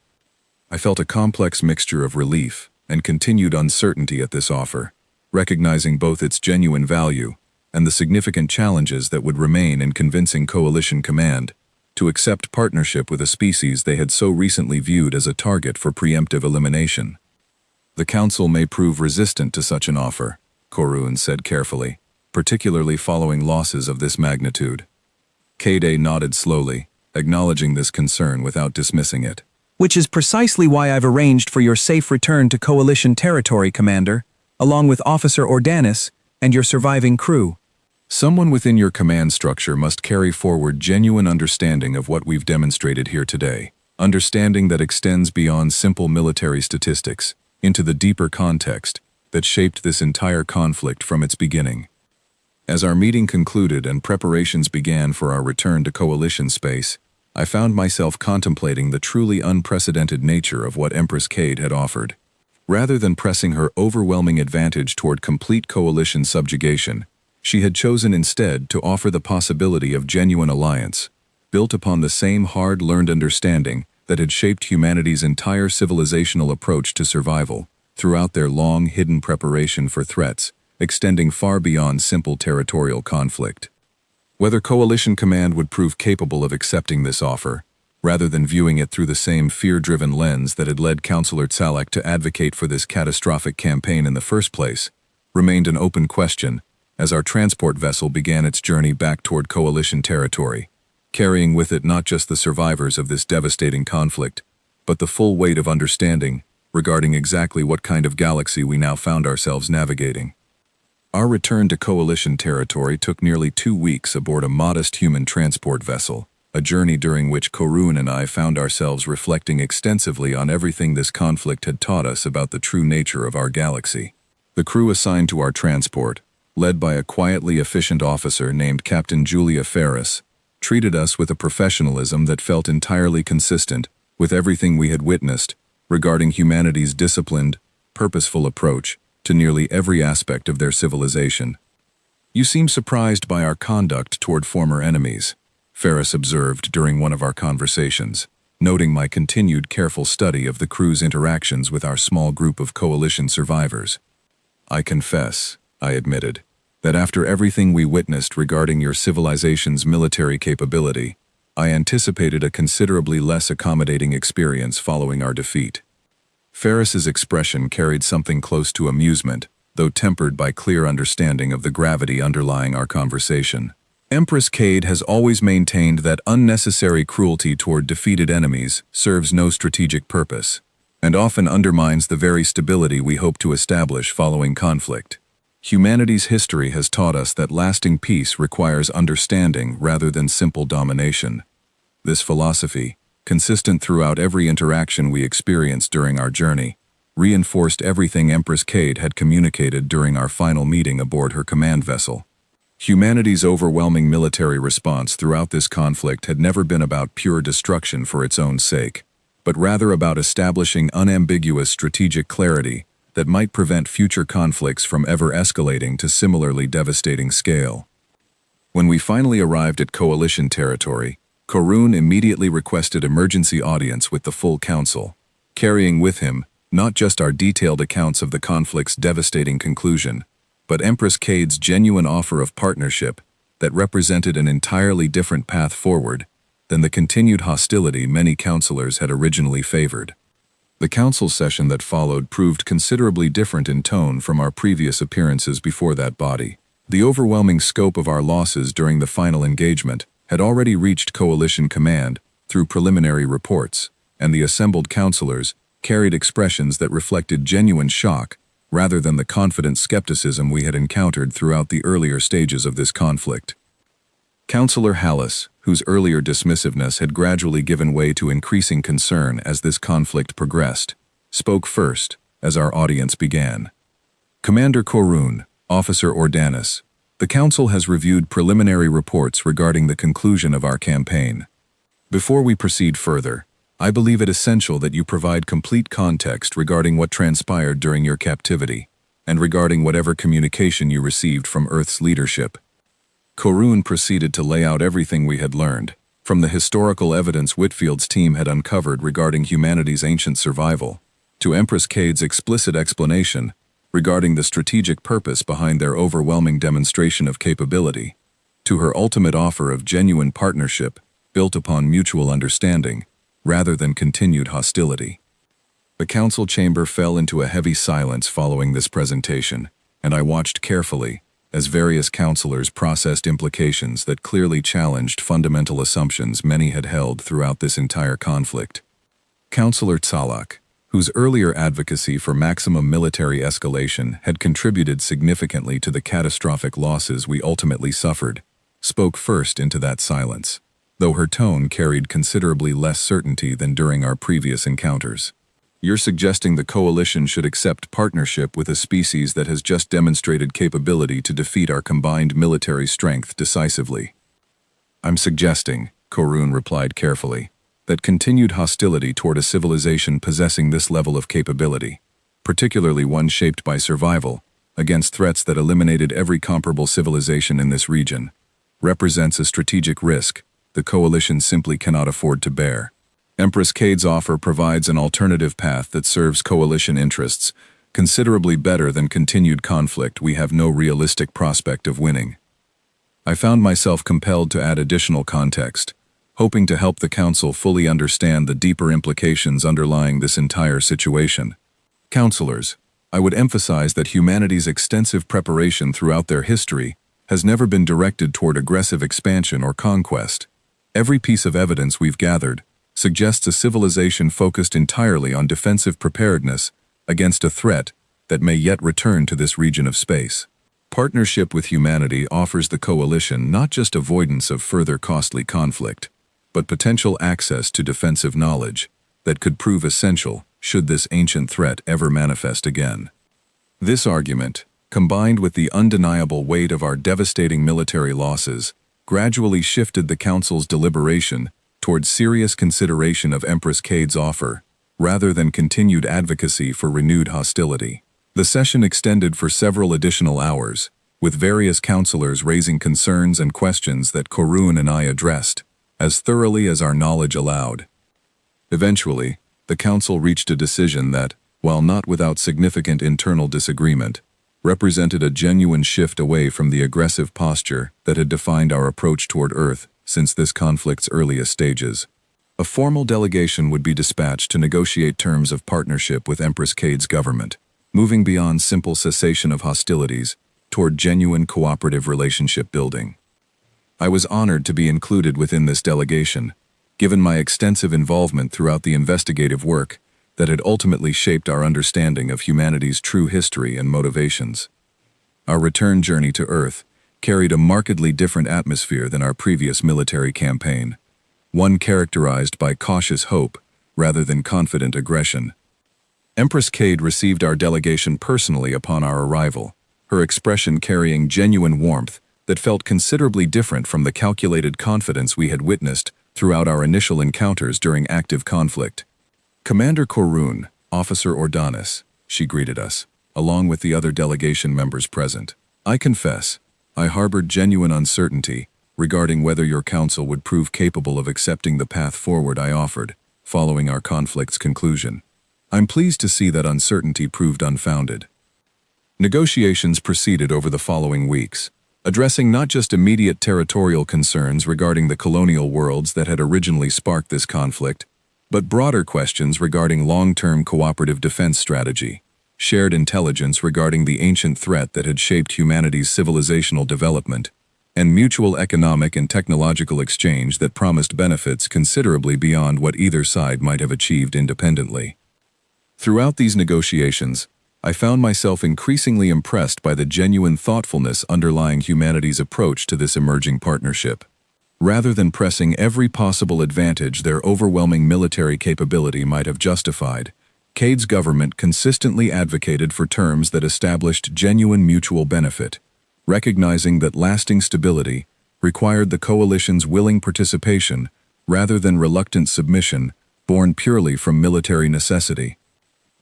I felt a complex mixture of relief and continued uncertainty at this offer, recognizing both its genuine value and the significant challenges that would remain in convincing Coalition Command to accept partnership with a species they had so recently viewed as a target for preemptive elimination. The Council may prove resistant to such an offer, Korun said carefully, particularly following losses of this magnitude. Cade nodded slowly, acknowledging this concern without dismissing it. Which is precisely why I've arranged for your safe return to Coalition territory, Commander, along with Officer Ordanis and your surviving crew. Someone within your command structure must carry forward genuine understanding of what we've demonstrated here today, understanding that extends beyond simple military statistics, into the deeper context that shaped this entire conflict from its beginning. As our meeting concluded and preparations began for our return to Coalition space, I found myself contemplating the truly unprecedented nature of what Empress Cade had offered. Rather than pressing her overwhelming advantage toward complete Coalition subjugation, she had chosen instead to offer the possibility of genuine alliance, built upon the same hard-learned understanding that had shaped humanity's entire civilizational approach to survival throughout their long-hidden preparation for threats, extending far beyond simple territorial conflict. Whether Coalition Command would prove capable of accepting this offer, rather than viewing it through the same fear-driven lens that had led Councillor Tsalak to advocate for this catastrophic campaign in the first place, remained an open question as our transport vessel began its journey back toward Coalition territory, carrying with it not just the survivors of this devastating conflict, but the full weight of understanding regarding exactly what kind of galaxy we now found ourselves navigating. Our return to Coalition territory took nearly 2 weeks aboard a modest human transport vessel, a journey during which Korun and I found ourselves reflecting extensively on everything this conflict had taught us about the true nature of our galaxy. The crew assigned to our transport, led by a quietly efficient officer named Captain Julia Ferris, treated us with a professionalism that felt entirely consistent with everything we had witnessed regarding humanity's disciplined, purposeful approach to nearly every aspect of their civilization. "You seem surprised by our conduct toward former enemies," Ferris observed during one of our conversations, noting my continued careful study of the crew's interactions with our small group of Coalition survivors. "I confess," I admitted, "that after everything we witnessed regarding your civilization's military capability, I anticipated a considerably less accommodating experience following our defeat." Ferris's expression carried something close to amusement, though tempered by clear understanding of the gravity underlying our conversation. Empress Cade has always maintained that unnecessary cruelty toward defeated enemies serves no strategic purpose, and often undermines the very stability we hope to establish following conflict. Humanity's history has taught us that lasting peace requires understanding rather than simple domination. This philosophy, consistent throughout every interaction we experienced during our journey, reinforced everything Empress Cade had communicated during our final meeting aboard her command vessel. Humanity's overwhelming military response throughout this conflict had never been about pure destruction for its own sake, but rather about establishing unambiguous strategic clarity that might prevent future conflicts from ever escalating to similarly devastating scale. When we finally arrived at Coalition territory, Corun immediately requested emergency audience with the full council, carrying with him not just our detailed accounts of the conflict's devastating conclusion, but Empress Cade's genuine offer of partnership that represented an entirely different path forward than the continued hostility many counselors had originally favored. The council session that followed proved considerably different in tone from our previous appearances before that body. The overwhelming scope of our losses during the final engagement had already reached Coalition Command through preliminary reports, and the assembled counselors carried expressions that reflected genuine shock rather than the confident skepticism we had encountered throughout the earlier stages of this conflict. Counselor Hallis, whose earlier dismissiveness had gradually given way to increasing concern as this conflict progressed, spoke first as our audience began. Commander Corun, Officer Ordanis, the Council has reviewed preliminary reports regarding the conclusion of our campaign. Before we proceed further, I believe it essential that you provide complete context regarding what transpired during your captivity, and regarding whatever communication you received from Earth's leadership. Corun proceeded to lay out everything we had learned, from the historical evidence Whitfield's team had uncovered regarding humanity's ancient survival, to Empress Cade's explicit explanation regarding the strategic purpose behind their overwhelming demonstration of capability, to her ultimate offer of genuine partnership built upon mutual understanding, rather than continued hostility. The council chamber fell into a heavy silence following this presentation, and I watched carefully as various counselors processed implications that clearly challenged fundamental assumptions many had held throughout this entire conflict. Counselor Tsalak, whose earlier advocacy for maximum military escalation had contributed significantly to the catastrophic losses we ultimately suffered, spoke first into that silence, though her tone carried considerably less certainty than during our previous encounters. You're suggesting the Coalition should accept partnership with a species that has just demonstrated capability to defeat our combined military strength decisively. I'm suggesting, Corun replied carefully, that continued hostility toward a civilization possessing this level of capability, particularly one shaped by survival, against threats that eliminated every comparable civilization in this region, represents a strategic risk the Coalition simply cannot afford to bear. Empress Cade's offer provides an alternative path that serves Coalition interests considerably better than continued conflict we have no realistic prospect of winning. I found myself compelled to add additional context, hoping to help the Council fully understand the deeper implications underlying this entire situation. Counselors, I would emphasize that humanity's extensive preparation throughout their history has never been directed toward aggressive expansion or conquest. Every piece of evidence we've gathered suggests a civilization focused entirely on defensive preparedness against a threat that may yet return to this region of space. Partnership with humanity offers the Coalition not just avoidance of further costly conflict, but potential access to defensive knowledge that could prove essential should this ancient threat ever manifest again. This argument, combined with the undeniable weight of our devastating military losses, gradually shifted the Council's deliberation towards serious consideration of Empress Cade's offer, rather than continued advocacy for renewed hostility. The session extended for several additional hours, with various counselors raising concerns and questions that Corun and I addressed, as thoroughly as our knowledge allowed. Eventually, the Council reached a decision that, while not without significant internal disagreement, represented a genuine shift away from the aggressive posture that had defined our approach toward Earth since this conflict's earliest stages. A formal delegation would be dispatched to negotiate terms of partnership with Empress Cade's government, moving beyond simple cessation of hostilities toward genuine cooperative relationship building. I was honored to be included within this delegation, given my extensive involvement throughout the investigative work that had ultimately shaped our understanding of humanity's true history and motivations. Our return journey to Earth carried a markedly different atmosphere than our previous military campaign, one characterized by cautious hope rather than confident aggression. Empress Cade received our delegation personally upon our arrival, her expression carrying genuine warmth that felt considerably different from the calculated confidence we had witnessed throughout our initial encounters during active conflict. "Commander Corun, Officer Ordanis," she greeted us, along with the other delegation members present. "I confess, I harbored genuine uncertainty regarding whether your council would prove capable of accepting the path forward I offered, following our conflict's conclusion. I'm pleased to see that uncertainty proved unfounded." Negotiations proceeded over the following weeks, addressing not just immediate territorial concerns regarding the colonial worlds that had originally sparked this conflict, but broader questions regarding long-term cooperative defense strategy, shared intelligence regarding the ancient threat that had shaped humanity's civilizational development, and mutual economic and technological exchange that promised benefits considerably beyond what either side might have achieved independently. Throughout these negotiations, I found myself increasingly impressed by the genuine thoughtfulness underlying humanity's approach to this emerging partnership. Rather than pressing every possible advantage their overwhelming military capability might have justified, Cade's government consistently advocated for terms that established genuine mutual benefit, recognizing that lasting stability required the coalition's willing participation rather than reluctant submission born purely from military necessity.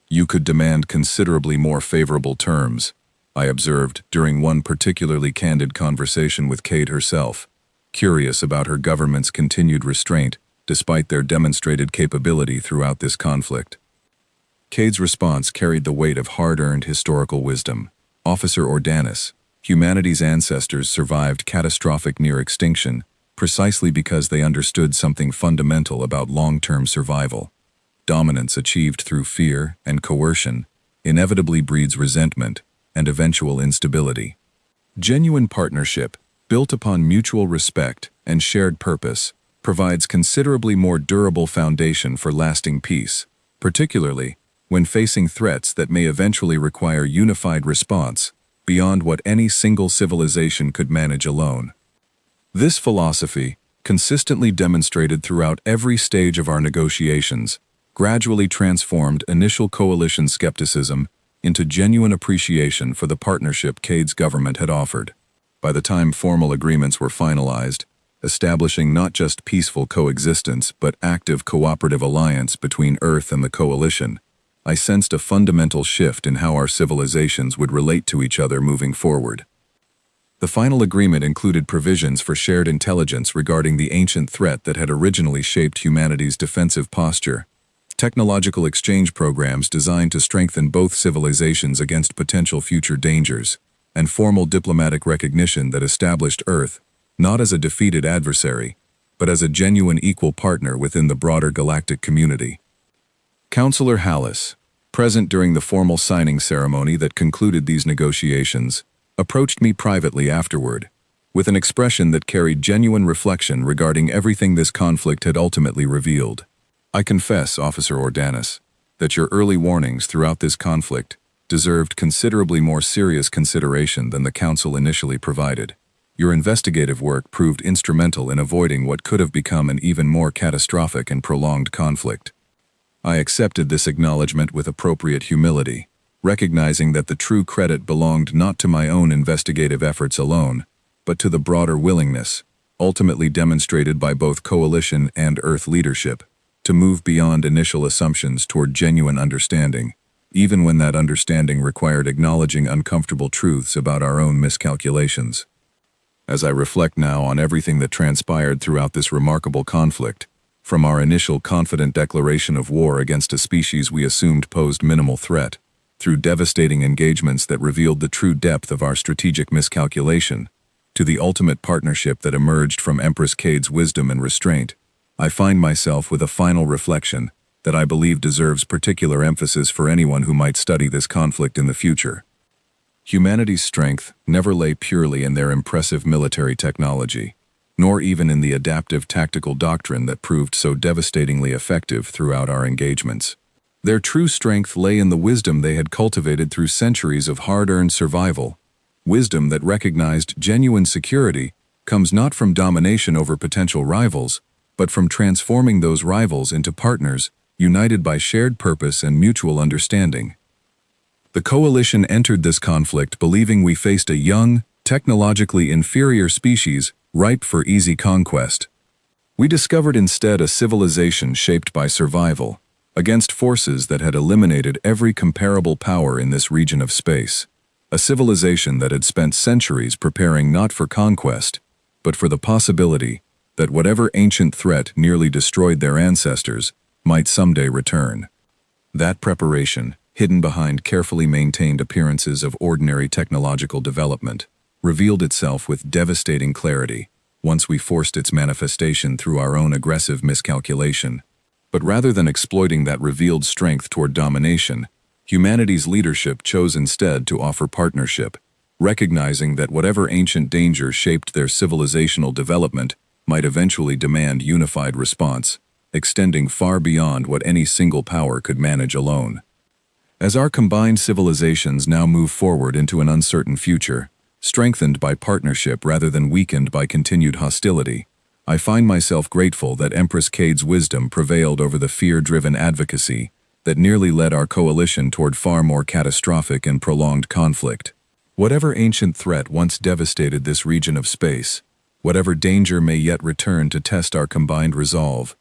"You could demand considerably more favorable terms," I observed during one particularly candid conversation with Cade herself, curious about her government's continued restraint despite their demonstrated capability throughout this conflict. Cade's response carried the weight of hard-earned historical wisdom. "Officer Ordanis, humanity's ancestors survived catastrophic near-extinction precisely because they understood something fundamental about long-term survival. Dominance achieved through fear and coercion inevitably breeds resentment and eventual instability. Genuine partnership, built upon mutual respect and shared purpose, provides considerably more durable foundation for lasting peace, particularly when facing threats that may eventually require unified response beyond what any single civilization could manage alone." This philosophy, consistently demonstrated throughout every stage of our negotiations, gradually transformed initial coalition skepticism into genuine appreciation for the partnership Cade's government had offered. By the time formal agreements were finalized, establishing not just peaceful coexistence but active cooperative alliance between Earth and the coalition, I sensed a fundamental shift in how our civilizations would relate to each other moving forward. The final agreement included provisions for shared intelligence regarding the ancient threat that had originally shaped humanity's defensive posture, technological exchange programs designed to strengthen both civilizations against potential future dangers, and formal diplomatic recognition that established Earth not as a defeated adversary, but as a genuine equal partner within the broader galactic community. Counselor Hallis, present during the formal signing ceremony that concluded these negotiations, approached me privately afterward, with an expression that carried genuine reflection regarding everything this conflict had ultimately revealed. "I confess, Officer Ordanis, that your early warnings throughout this conflict deserved considerably more serious consideration than the Council initially provided. Your investigative work proved instrumental in avoiding what could have become an even more catastrophic and prolonged conflict." I accepted this acknowledgement with appropriate humility, recognizing that the true credit belonged not to my own investigative efforts alone, but to the broader willingness, ultimately demonstrated by both Coalition and Earth leadership, to move beyond initial assumptions toward genuine understanding, even when that understanding required acknowledging uncomfortable truths about our own miscalculations. As I reflect now on everything that transpired throughout this remarkable conflict, from our initial confident declaration of war against a species we assumed posed minimal threat, through devastating engagements that revealed the true depth of our strategic miscalculation, to the ultimate partnership that emerged from Empress Cade's wisdom and restraint, I find myself with a final reflection that I believe deserves particular emphasis for anyone who might study this conflict in the future. Humanity's strength never lay purely in their impressive military technology. nor even in the adaptive tactical doctrine that proved so devastatingly effective throughout our engagements. Their true strength lay in the wisdom they had cultivated through centuries of hard-earned survival, wisdom that recognized genuine security comes not from domination over potential rivals, but from transforming those rivals into partners united by shared purpose and mutual understanding. The coalition entered this conflict believing we faced a young, technologically inferior species ripe for easy conquest. We discovered instead a civilization shaped by survival, against forces that had eliminated every comparable power in this region of space. A civilization that had spent centuries preparing not for conquest, but for the possibility that whatever ancient threat nearly destroyed their ancestors might someday return. That preparation, hidden behind carefully maintained appearances of ordinary technological development, revealed itself with devastating clarity once we forced its manifestation through our own aggressive miscalculation. But rather than exploiting that revealed strength toward domination, humanity's leadership chose instead to offer partnership, recognizing that whatever ancient danger shaped their civilizational development might eventually demand unified response, extending far beyond what any single power could manage alone. As our combined civilizations now move forward into an uncertain future, strengthened by partnership rather than weakened by continued hostility, I find myself grateful that Empress Cade's wisdom prevailed over the fear-driven advocacy that nearly led our coalition toward far more catastrophic and prolonged conflict. Whatever ancient threat once devastated this region of space, whatever danger may yet return to test our combined resolve,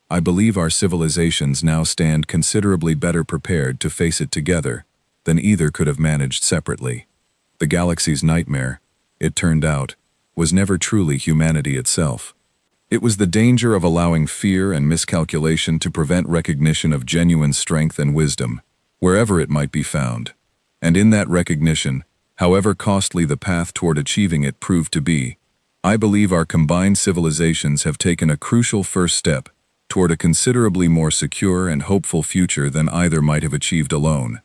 I believe our civilizations now stand considerably better prepared to face it together than either could have managed separately. The galaxy's nightmare, it turned out, was never truly humanity itself. It was the danger of allowing fear and miscalculation to prevent recognition of genuine strength and wisdom, wherever it might be found. And in that recognition, however costly the path toward achieving it proved to be, I believe our combined civilizations have taken a crucial first step toward a considerably more secure and hopeful future than either might have achieved alone.